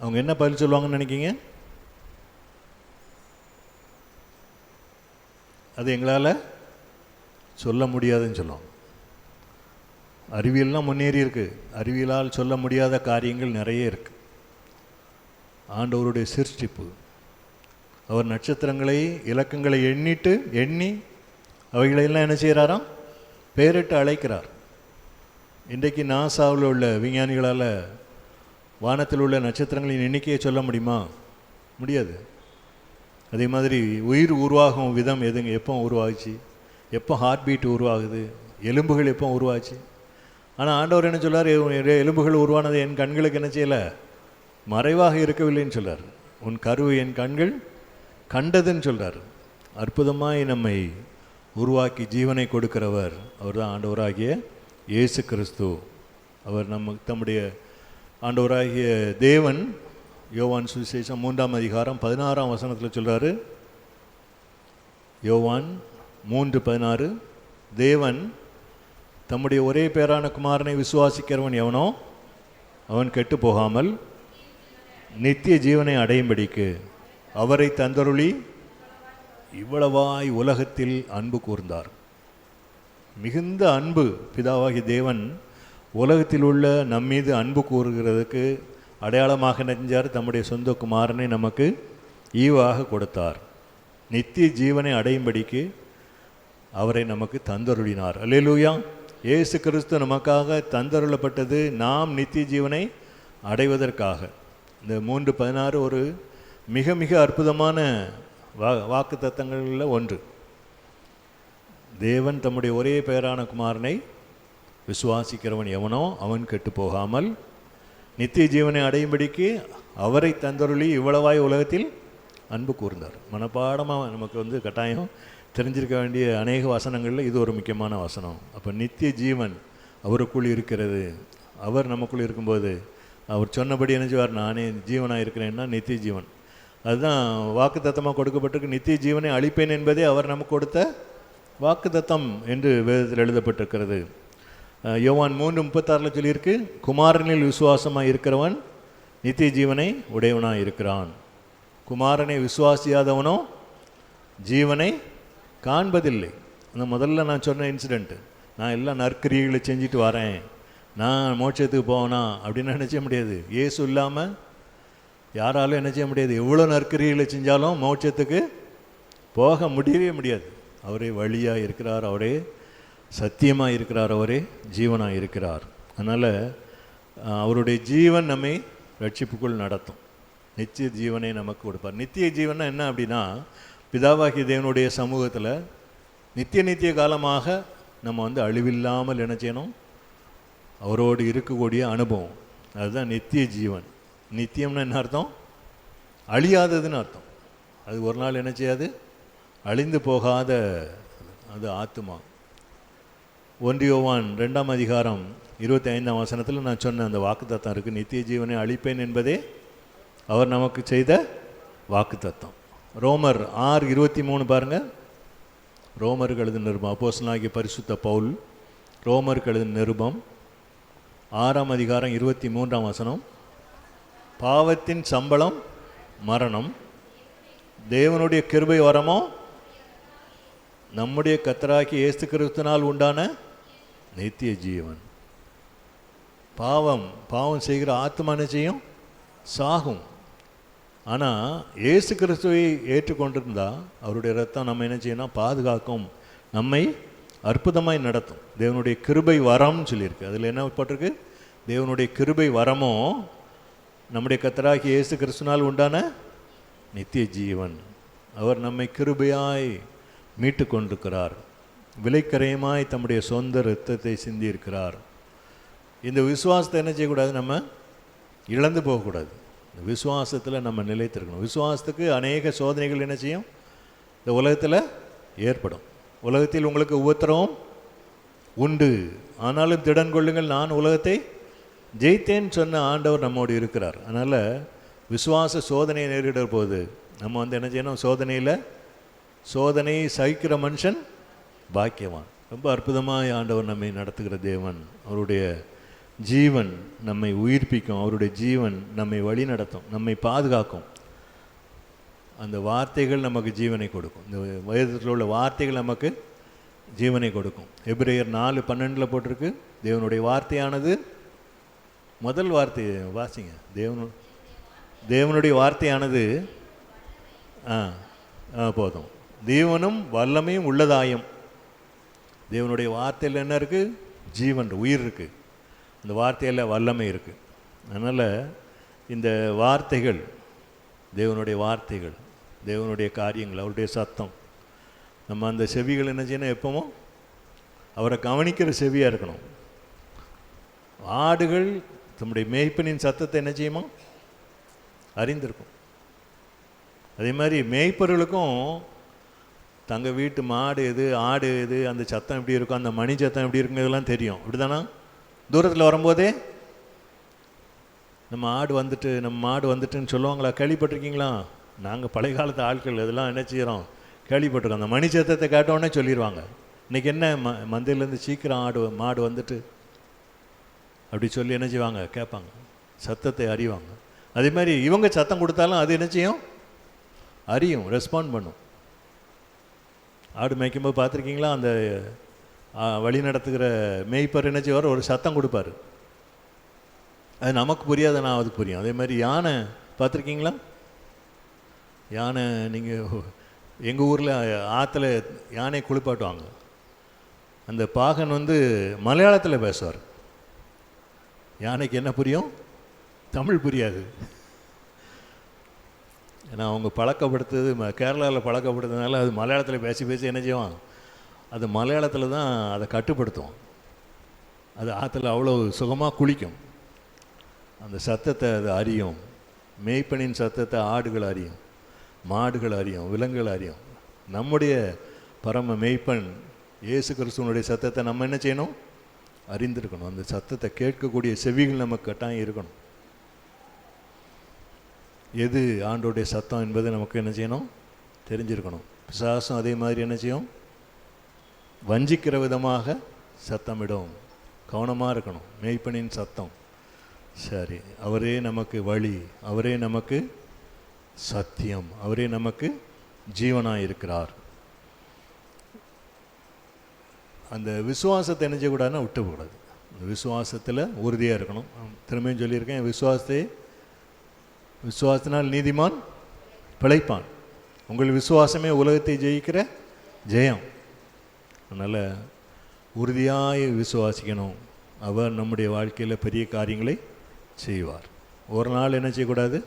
அவங்க என்ன பதில் சொல்லுவாங்கன்னு நினைக்கிங்க? அது எங்களால் சொல்ல முடியாதுன்னு சொல்லுவாங்க. அறிவியல்லாம் முன்னேறி இருக்கு, அறிவியலால் சொல்ல முடியாத காரியங்கள் நிறைய இருக்கு. ஆண்டவருடைய சிருஷ்டிப்பு, அவர் நட்சத்திரங்களை இலக்கங்களை எண்ணி அவைகளெல்லாம் என்ன செய்கிறாராம்? பேரிட்டு அழைக்கிறார். இன்றைக்கு நாசாவில் உள்ள விஞ்ஞானிகளால் வானத்தில் உள்ள நட்சத்திரங்களின் எண்ணிக்கையை சொல்ல முடியுமா? முடியாது. அதே மாதிரி உயிர் உருவாகும் விதம் எதுங்க, எப்போ உருவாகுச்சு, எப்போ ஹார்ட் பீட் உருவாகுது, எலும்புகள் எப்போ உருவாச்சு. ஆனால் ஆண்டவர் என்ன சொல்லார்? எலும்புகள் உருவானது என் கண்களுக்கு என்ன செய்யலை, மறைவாக இருக்கவில்லைன்னு சொல்கிறார். உன் கருவை என் கண்கள் கண்டதுன்னு சொல்கிறார். அற்புதமாய் நம்மை உருவாக்கி ஜீவனை கொடுக்கிறவர் அவர் தான் ஆண்டவராகிய இயேசு கிறிஸ்து. அவர் தம்முடைய ஆண்டவராகிய தேவன் யோவான் சுவிசேஷம் 3ஆம் அதிகாரம் 16ஆம் வசனத்தில் சொல்கிறாரு. யோவான் 3:16, தேவன் தம்முடைய ஒரே பேரான குமாரனை விசுவாசிக்கிறவன் எவனோ அவன் கெட்டு போகாமல் நித்திய ஜீவனை அடையும்படிக்கு அவரை தந்தருளி இவ்வளவாய் உலகத்தில் அன்பு கூர்ந்தார். மிகுந்த அன்பு பிதாவாகி தேவன் உலகத்தில் உள்ள நம்மீது அன்பு கூறுகிறதுக்கு அடையாளமாக நெஞ்சார். தம்முடைய சொந்த குமாரனை நமக்கு ஈவாக கொடுத்தார். நித்திய ஜீவனை அடையும்படிக்கு அவரை நமக்கு தந்தருளினார். அல்லேலூயா. இயேசு கிறிஸ்து நமக்காக தந்தருளப்பட்டது நாம் நித்திய ஜீவனை அடைவதற்காக. இந்த 3:16 ஒரு மிக மிக அற்புதமான வாக்கு தத்தங்களில் ஒன்று. தேவன் தம்முடைய ஒரே பேரான குமாரனை விசுவாசிக்கிறவன் எவனோ அவன் கெட்டு போகாமல் நித்திய ஜீவனை அடையும்படிக்கு அவரை தந்தருளி இவ்வளவாய் உலகத்தில் அன்பு கூர்ந்தார். மனப்பாடமாக நமக்கு கட்டாயம் தெரிஞ்சிருக்க வேண்டிய அநேக வசனங்களில் இது ஒரு முக்கியமான வசனம். அப்போ நித்திய ஜீவன் அவருக்குள் இருக்கிறது. அவர் நமக்குள் இருக்கும்போது அவர் சொன்னபடி என்ன செய்வார்? நானே ஜீவனாக இருக்கிறேன்னா நித்திய ஜீவன். அதுதான் வாக்கு தத்தமாக கொடுக்கப்பட்டிருக்கு. நித்திய ஜீவனை அளிப்பேன் என்பதே அவர் நமக்கு கொடுத்த வாக்கு தத்தம் என்று வேதத்தில் எழுதப்பட்டிருக்கிறது. யோவான் 3:36 சொல்லியிருக்கு, குமாரனில் விசுவாசமாக இருக்கிறவன் நித்திய ஜீவனை உடையவனாக இருக்கிறான். குமாரனை விசுவாசியாதவனோ ஜீவனை காண்பதில்லை. அந்த முதல்ல நான் சொன்ன இன்சிடெண்ட்டு, நான் எல்லாம் நற்கிரியைகளை செஞ்சுட்டு வரேன், நான் மோட்சத்துக்கு போவேனா அப்படின்னு நினச்ச முடியாது. இயேசு இல்லாமல் யாராலும் என்ன செய்ய முடியாது. எவ்வளோ நற்கிரியைகளை செஞ்சாலும் மோட்சத்துக்கு போக முடியவே முடியாது. அவரே வழியாக இருக்கிறார், அவரே சத்தியமாக இருக்கிறார், அவரே ஜீவனாக இருக்கிறார். அதனால் அவருடைய ஜீவன் நம்மை ரட்சிப்புக்குள் நடத்தும். நித்திய ஜீவனை நமக்கு கொடுப்பார். நித்திய ஜீவன்னா என்ன அப்படின்னா, பிதாவாகிய தேவனுடைய சமூகத்தில் நித்திய காலமாக நம்ம அழிவில்லாமல் என்ன செய்யணும்? அவரோடு இருக்கக்கூடிய அனுபவம். அதுதான் நித்திய ஜீவன். நித்தியம்னு என்ன அர்த்தம்? அழியாததுன்னு அர்த்தம். அது ஒரு நாள் என்ன செய்யாது? அழிந்து போகாத அது ஆத்துமா. 1 யோவான் 2ஆம் அதிகாரம் 25ஆம் வசனத்தில் நான் சொன்ன அந்த வாக்குத்தத்தம் இருக்குது. நித்திய ஜீவனை அழிப்பேன் என்பதே அவர் நமக்கு செய்த வாக்குத்தத்தம். ரோமர் 6:23 பாருங்கள். ரோமருக்கு எழுதின நிருபம், அப்போஸ்தலனாகிய பரிசுத்த பவுல் ரோமருக்கு எழுதின நிருபம் 6ஆம் அதிகாரம் 23ஆம் வசனம், பாவத்தின் சம்பளம் மரணம், தேவனுடைய கிருபை வரமோ நம்முடைய கர்த்தராகிய இயேசு கிறிஸ்துவினால் உண்டான நித்திய ஜீவன். பாவம் செய்கிற ஆத்மா என்ன செய்யும்? சாகும். ஆனால் இயேசு கிறிஸ்துவை ஏற்றுக்கொண்டிருந்தா அவருடைய ரத்தம் நம்ம என்ன செய்யணும்? பாதுகாக்கும், நம்மை அற்புதமாய் நடத்தும். தேவனுடைய கிருபை வரம்னு சொல்லியிருக்கு. அதில் என்ன பட்டிருக்கு? தேவனுடைய கிருபை வரமோ நம்முடைய கர்த்தராகிய இயேசு கிறிஸ்துவினால் உண்டான நித்திய ஜீவன். அவர் நம்மை கிருபையாய் மீட்டு கொண்டிருக்கிறார். விலைக்கரையமாய் தம்முடைய சொந்த இரத்தத்தை சிந்தியிருக்கிறார். இந்த விசுவாசத்தை என்ன செய்யக்கூடாது? நம்ம இழந்து போகக்கூடாது. இந்த விசுவாசத்தில் நம்ம நிலைத்திருக்கணும். விசுவாசத்துக்கு அநேக சோதனைகள் என்ன செய்யும்? இந்த உலகத்தில் ஏற்படும். உலகத்தில் உங்களுக்கு உபத்திரவம் உண்டு, ஆனாலும் திடன் கொள்ளுங்கள், நான் உலகத்தை ஜெயித்தேன்னு சொன்ன ஆண்டவர் நம்மோடு இருக்கிறார். அதனால் விசுவாச சோதனையை நேரிடுற போது நம்ம என்ன செய்யணும்? சோதனையை சகிக்கிற மனுஷன் பாக்கியவான். ரொம்ப அற்புதமாக ஆண்டவர் நம்மை நடத்துகிற தேவன். அவருடைய ஜீவன் நம்மை உயிர்ப்பிக்கும், அவருடைய ஜீவன் நம்மை வழி நடத்தும், நம்மை பாதுகாக்கும். அந்த வார்த்தைகள் நமக்கு ஜீவனை கொடுக்கும். இந்த வேதத்தில் உள்ள வார்த்தைகள் நமக்கு ஜீவனை கொடுக்கும். எபிரேயர் 4:12 போட்டிருக்கு, தேவனுடைய வார்த்தையானது, முதல் வார்த்தை வாசிங்க, தேவனுடைய வார்த்தையானது போதும், தேவனும் வல்லமையும் உள்ளதாயும். தேவனுடைய வார்த்தையில் என்ன இருக்குது? ஜீவன், உயிர் இருக்குது. அந்த வார்த்தையில் வல்லமை இருக்குது. அதனால் இந்த வார்த்தைகள், தேவனுடைய வார்த்தைகள், தேவனுடைய காரியங்கள், அவருடைய சத்தம், நம்ம அந்த செவிகள் என்ன செய்யணும்? எப்பவும் அவரை கவனிக்கிற செவியாக இருக்கணும். ஆடுகள் தம்முடைய மேய்ப்பனின் சத்தத்தை என்ன செய்யுமா? அறிந்திருக்கும். அதே மாதிரி மேய்ப்பர்களுக்கும் தங்கள் வீட்டு மாடு எது, ஆடு எது, அந்த சத்தம் எப்படி இருக்கும், அந்த மணி சத்தம் எப்படி இருக்குங்கிறதெல்லாம் தெரியும். அப்படி தானே? தூரத்தில் வரும்போதே நம்ம மாடு வந்துட்டுன்னு சொல்லுவாங்களா? கேள்விப்பட்டிருக்கீங்களா? நாங்கள் பழைய காலத்து ஆட்கள் இதெல்லாம் என்ன செய்கிறோம்? கேள்விப்பட்டிருக்கோம். அந்த மணி சத்தத்தை கேட்டோன்னே சொல்லிடுவாங்க, இன்றைக்கி என்ன மந்தையிலேருந்து சீக்கிரம் மாடு வந்துட்டு அப்படி சொல்லி என்ன செய்வாங்க? கேட்பாங்க, சத்தத்தை அறிவாங்க. அதே மாதிரி இவங்க சத்தம் கொடுத்தாலும் அது என்ன செய்யும்? அறியும், ரெஸ்பாண்ட் பண்ணும். ஆடு மேய்க்கும்போது பார்த்துருக்கீங்களா? அந்த வழி நடத்துகிற மேய்ப்பர் என்ன செய்வார்? ஒரு சத்தம் கொடுப்பார். அது நமக்கு புரியாத, நான் அது புரியும். அதே மாதிரி யானை பார்த்துருக்கீங்களா? யானை, நீங்கள் எங்கள் ஊரில் ஆற்றுல யானை குளிப்பாட்டுவாங்க. அந்த பாகன் மலையாளத்தில் பேசுவார். யானைக்கு என்ன புரியும்? தமிழ் புரியாது. ஏன்னா அவங்க பழக்கப்படுத்துறது, கேரளாவில் பழக்கப்படுத்துறதுனால அது மலையாளத்தில் பேசி பேசி என்ன செய்வான்? அது மலையாளத்தில் தான் அதை கட்டுப்படுத்தும். அது ஆற்றுல அவ்வளோ சுகமாக குளிக்கும். அந்த சத்தத்தை அது அறியும். மேய்ப்பனின் சத்தத்தை ஆடுகள் அறியும், மாடுகள் அறியும், விலங்குகள் அறியும். நம்முடைய பரம மேய்ப்பன் இயேசு கிறிஸ்துவனுடைய சத்தத்தை நம்ம என்ன செய்யணும்? அறிந்திருக்கணும். அந்த சத்தத்தை கேட்கக்கூடிய செவிகள் நமக்கு கட்டாயம் இருக்கணும். எது ஆண்டோடைய சத்தம் என்பதை நமக்கு என்ன செய்யணும்? தெரிஞ்சிருக்கணும். பிசாசும் அதே மாதிரி என்ன செய்யும்? வஞ்சிக்கிற விதமாக சத்தமிடும். கவனமாக இருக்கணும். மேய்ப்பனின் சத்தம், சரி, அவரே நமக்கு வழி, அவரே நமக்கு சத்தியம், அவரே நமக்கு ஜீவனாக இருக்கிறார். அந்த விசுவாசத்தை என்ன செய்யக்கூடாதுன்னா விட்டுக்கூடாது. அந்த விசுவாசத்தில் உறுதியாக இருக்கணும். திரும்பியும் சொல்லியிருக்கேன், விசுவாசத்தினால் நீதிமான் பிழைப்பான். உங்கள் விசுவாசமே உலகத்தை ஜெயிக்கிற ஜெயம். அதனால் உறுதியாய் விசுவாசிக்கணும். அவர் நம்முடைய வாழ்க்கையில் பெரிய காரியங்களை செய்வார். ஒரு நாள் என்ன செய்யக்கூடாது?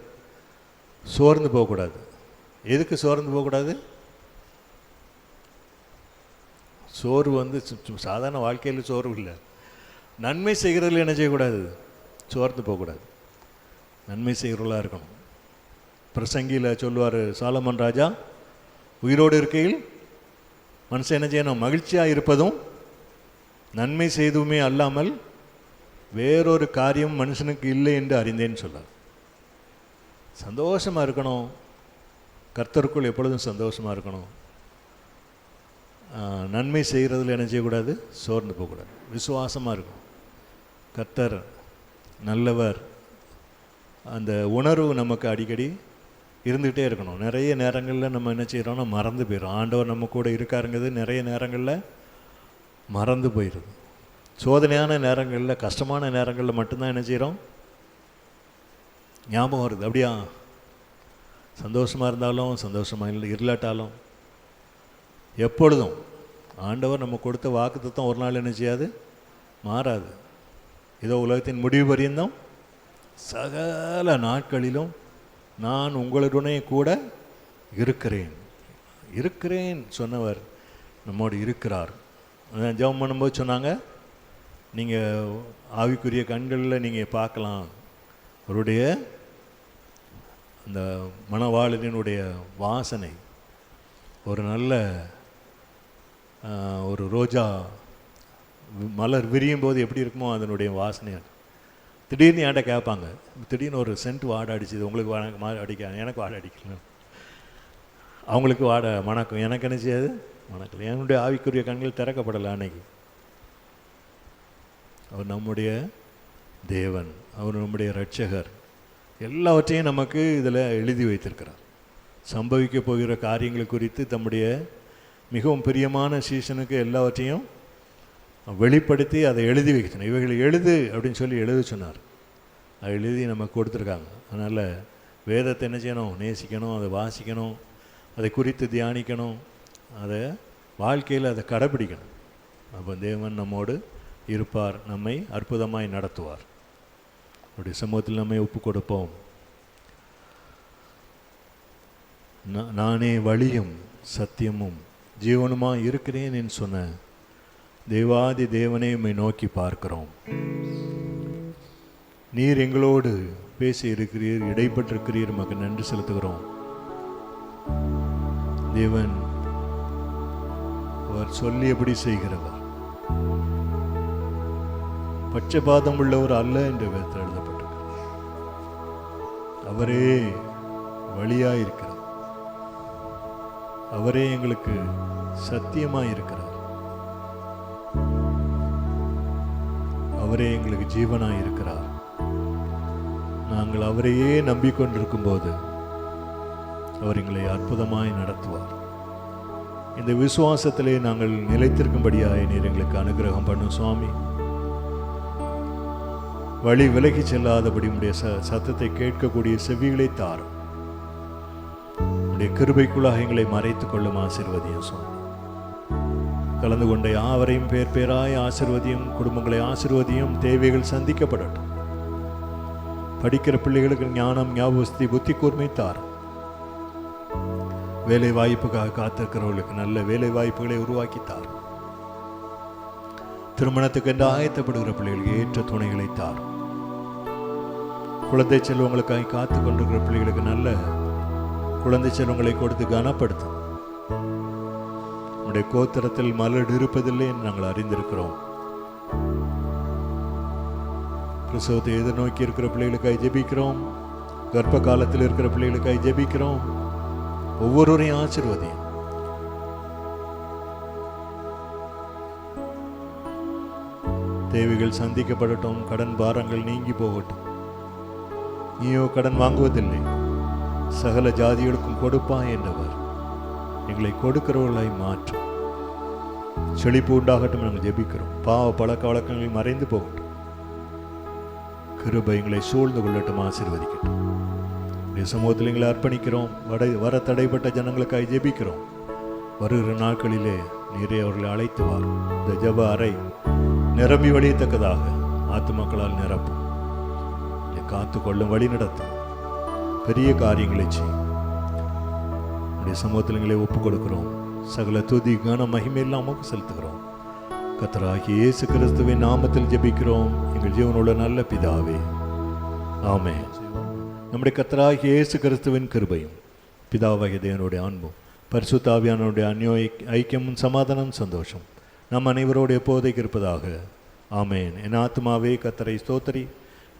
சோர்ந்து போகக்கூடாது. எதுக்கு சோர்ந்து போகக்கூடாது? சோர்வு சாதாரண வாழ்க்கையில் சோர்வு இல்லை. நன்மை செய்கிறதுல என்ன செய்யக்கூடாது? சோர்ந்து போகக்கூடாது. நன்மை செய்கிறவர்களாக இருக்கணும். பிரசங்கியில் சொல்லுவார் சாலமன் ராஜா, உயிரோடு இருக்கையில் மனுஷன் என்ன செய்யணும்? மகிழ்ச்சியாக இருப்பதும் நன்மை செய்துமே அல்லாமல் வேறொரு காரியம் மனுஷனுக்கு இல்லை என்று அறிந்தேன்னு சொல்கிறார். சந்தோஷமாக இருக்கணும். கர்த்தருக்குள் எப்பொழுதும் சந்தோஷமாக இருக்கணும். நன்மை செய்கிறதுல என்ன செய்யக்கூடாது? சோர்ந்து போகக்கூடாது. விசுவாசமாக இருக்கும். கர்த்தர் நல்லவர். அந்த உணர்வு நமக்கு அடிக்கடி இருந்துகிட்டே இருக்கணும். நிறைய நேரங்களில் நம்ம என்ன செய்கிறோம்னா மறந்து போயிடும். ஆண்டவர் நம்ம கூட இருக்காருங்கிறது நிறைய நேரங்களில் மறந்து போயிடுது. சோதனையான நேரங்களில், கஷ்டமான நேரங்களில் மட்டும்தான் என்ன செய்கிறோம்? ஞாபகம் வருது. அப்படியா? சந்தோஷமாக இருந்தாலும் சந்தோஷமாக இல்லை இல்லாட்டாலும் எப்பொழுதும் ஆண்டவர் நம்ம கொடுத்த வாக்குத்தத்தம் ஒரு நாள் என்ன செய்யாது? மாறாது. இதோ உலகத்தின் முடிவு பரியந்தம் சகல நாட்களிலும் நான் உங்களுடனே கூட இருக்கிறேன் சொன்னவர் நம்மோடு இருக்கிறார். ஜெபம் பண்ணும்போது சொன்னாங்க, நீங்கள் ஆவிக்குரிய கண்களில் நீங்கள் பார்க்கலாம் அவருடைய அந்த மணவாளனுடைய வாசனை. ஒரு நல்ல ஒரு ரோஜா மலர் விரியும் போது எப்படி இருக்குமோ அதனுடைய வாசனை. திடீர்னு என்கிட்ட கேட்பாங்க, திடீர்னு ஒரு சென்ட் வாடை அடிச்சுது, உங்களுக்கு அடிக்க, எனக்கு வாடை அடிக்கல, அவங்களுக்கு வாடை மணக்கும், எனக்கு என்ன செய்யாது? மணக்கலை. என்னுடைய ஆவிக்குரிய கண்கள் திறக்கப்படலை அன்னைக்கு. அவர் நம்முடைய தேவன், அவர் நம்முடைய இரட்சகர், எல்லாவற்றையும் நமக்கு இதில் எழுதி வைத்திருக்கிறார். சம்பவிக்க போகிற காரியங்களை குறித்து தம்முடைய மிகவும் பிரியமான சீசனுக்கு எல்லாவற்றையும் வெளிப்படுத்தி அதை எழுதி வைக்கணும். இவைகளை எழுது அப்படின்னு சொல்லி எழுத சொன்னார். அதை எழுதி நமக்கு கொடுத்துருக்காங்க. அதனால் வேதத்தை என்ன செய்யணும்? நேசிக்கணும், அதை வாசிக்கணும், அதை குறித்து தியானிக்கணும், அதை வாழ்க்கையில் அதை கடைப்பிடிக்கணும். அப்போ தேவன் நம்மோடு இருப்பார், நம்மை அற்புதமாய் நடத்துவார். அப்படி சமூகத்தில் நம்மை ஒப்பு கொடுப்போம். நானே வழியும் சத்தியமும் ஜீவனுமாக இருக்கிறேன் என்று சொன்ன தேவாதி தேவனை உம்மை நோக்கி பார்க்கிறோம். நீர் எங்களோடு பேசி இருக்கிறீர், இடைப்பட்டிருக்கிறீர், உமக்கு நன்றி செலுத்துகிறோம். தேவன் அவர் சொல்லியபடி செய்கிறவர், பட்சபாதம் உள்ளவர் அல்ல என்று வேதத்தில் எழுதப்பட்டிருக்கிறது. அவரே வழியாயிருக்கிறார், அவரே எங்களுக்கு சத்தியமாயிருக்கிறார், அவரே எங்களுக்கு ஜீவனாயிருக்கிறார். நாங்கள் அவரையே நம்பிக்கொண்டிருக்கும் போது அவர் எங்களை அற்புதமாய் நடத்துவார். இந்த விசுவாசத்திலே நாங்கள் நிலைத்திருக்கும்படியாக நீர் எங்களுக்கு அனுகிரகம் பண்ணும் சுவாமி. வழி விலகி செல்லாதபடி உடைய சத்தத்தை கேட்கக்கூடிய செவிகளை தாரும். உடைய கிருபைக்குள்ளாக எங்களை மறைத்துக் கொள்ளும் ஆசீர்வதியும் சுவாமி. கலந்து கொண்ட யாவரையும் பேர் பேராய் ஆசீர்வதியும், குடும்பங்களை ஆசீர்வதியும், தேவைகள் சந்திக்கப்படட்டும். படிக்கிற பிள்ளைகளுக்கு ஞானம், ஞாபகஸ்தி, புத்தி கூர்மை தாரும். வேலை வாய்ப்புக்காக காத்திருக்கிறவர்களுக்கு நல்ல வேலை வாய்ப்புகளை உருவாக்கி தாரும். திருமணத்துக்கு என்று ஆயத்தப்படுகிற பிள்ளைகளுக்கு ஏற்ற துணைகளை தாரும். குழந்தை செல்வங்களுக்காக காத்து கொண்டிருக்கிற பிள்ளைகளுக்கு நல்ல குழந்தை செல்வங்களை கொடுத்து கனப்படுத்தும். நம்முடைய கோத்திரத்தில் மலடு இருப்பதில்லை என்று நாங்கள் அறிந்திருக்கிறோம். பிரசவத்தை எதிர்நோக்கி இருக்கிற பிள்ளைகளுக்காக ஜெபிக்கிறோம். கர்ப்ப காலத்தில் இருக்கிற பிள்ளைகளுக்காக ஜெபிக்கிறோம். ஒவ்வொருவரையும் ஆசீர்வதியும். தேவைகள் சந்திக்கப்படட்டும். கடன் பாரங்கள் நீங்கி போகட்டும். நீயோ கடன் வாங்குவதில்லை, சகல ஜாதிகளுக்கும் கொடுப்பாய் என்றவர். எங்களை கொடுக்கிறவர்களாய் மாற்றும். செழிப்பு உண்டாகட்டும் நாங்கள் ஜெபிக்கிறோம். பாவ பழக்க வழக்கங்கள் மறைந்து போகட்டும். கிருபை எங்களை சூழ்ந்து கொள்ளட்டும், ஆசீர்வதிக்கட்டும். சமூகத்தில் எங்களை அர்ப்பணிக்கிறோம். வர தடைப்பட்ட ஜனங்களுக்காக ஜெபிக்கிறோம். வருகிற நாட்களிலே நீரே அவர்களை அழைத்து வாரும். இந்த ஜெப அறை நிரம்பி வழியத்தக்கதாக ஆத்துமக்களால் நிரப்பும். காத்து கொள்ளும், வழி நடத்தும், பெரிய காரியங்களை செய்யும். உடைய சமூகத்தில் எங்களை ஒப்புக் கொடுக்கிறோம். சகல துதி கன மகிமையெல்லாம் நமக்கு செலுத்துகிறோம். கர்த்தராகிய இயேசு கிறிஸ்துவின் நாமத்தில் ஜெபிக்கிறோம் எங்கள் ஜீவனுள்ள நல்ல பிதாவே, ஆமென். நம்முடைய கர்த்தராகிய இயேசு கிறிஸ்துவின் கிருபையும் பிதாவாகிய தேவனுடைய அன்பும் பரிசுத்த ஆவியானவருடைய ஐக்கியமும் சமாதானம் சந்தோஷம் நம் அனைவரோடு எப்போதைக்கு இருப்பதாக, ஆமென். என் ஆத்மாவே கர்த்தரை ஸ்தோத்திரி,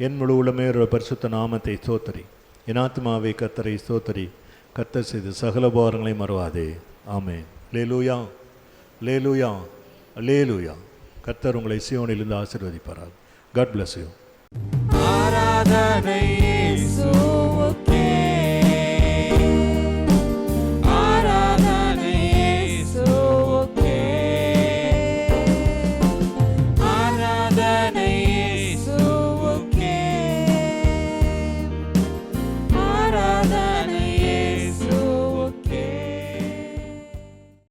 என் முழு உள்ளமே பரிசுத்த நாமத்தை ஸ்தோத்திரி. என் ஆத்மாவே கர்த்தரை ஸ்தோத்திரி, கர்த்தர் செய்த சகல உபகாரங்களை மறவாதே, ஆமென். அல்லேலூயா, அல்லேலூயா, அல்லேலூயா. கர்த்தர் உங்களை சீயோனிலிருந்து ஆசீர்வதிப்பாராக. God bless you. ஆராதனை இயேசு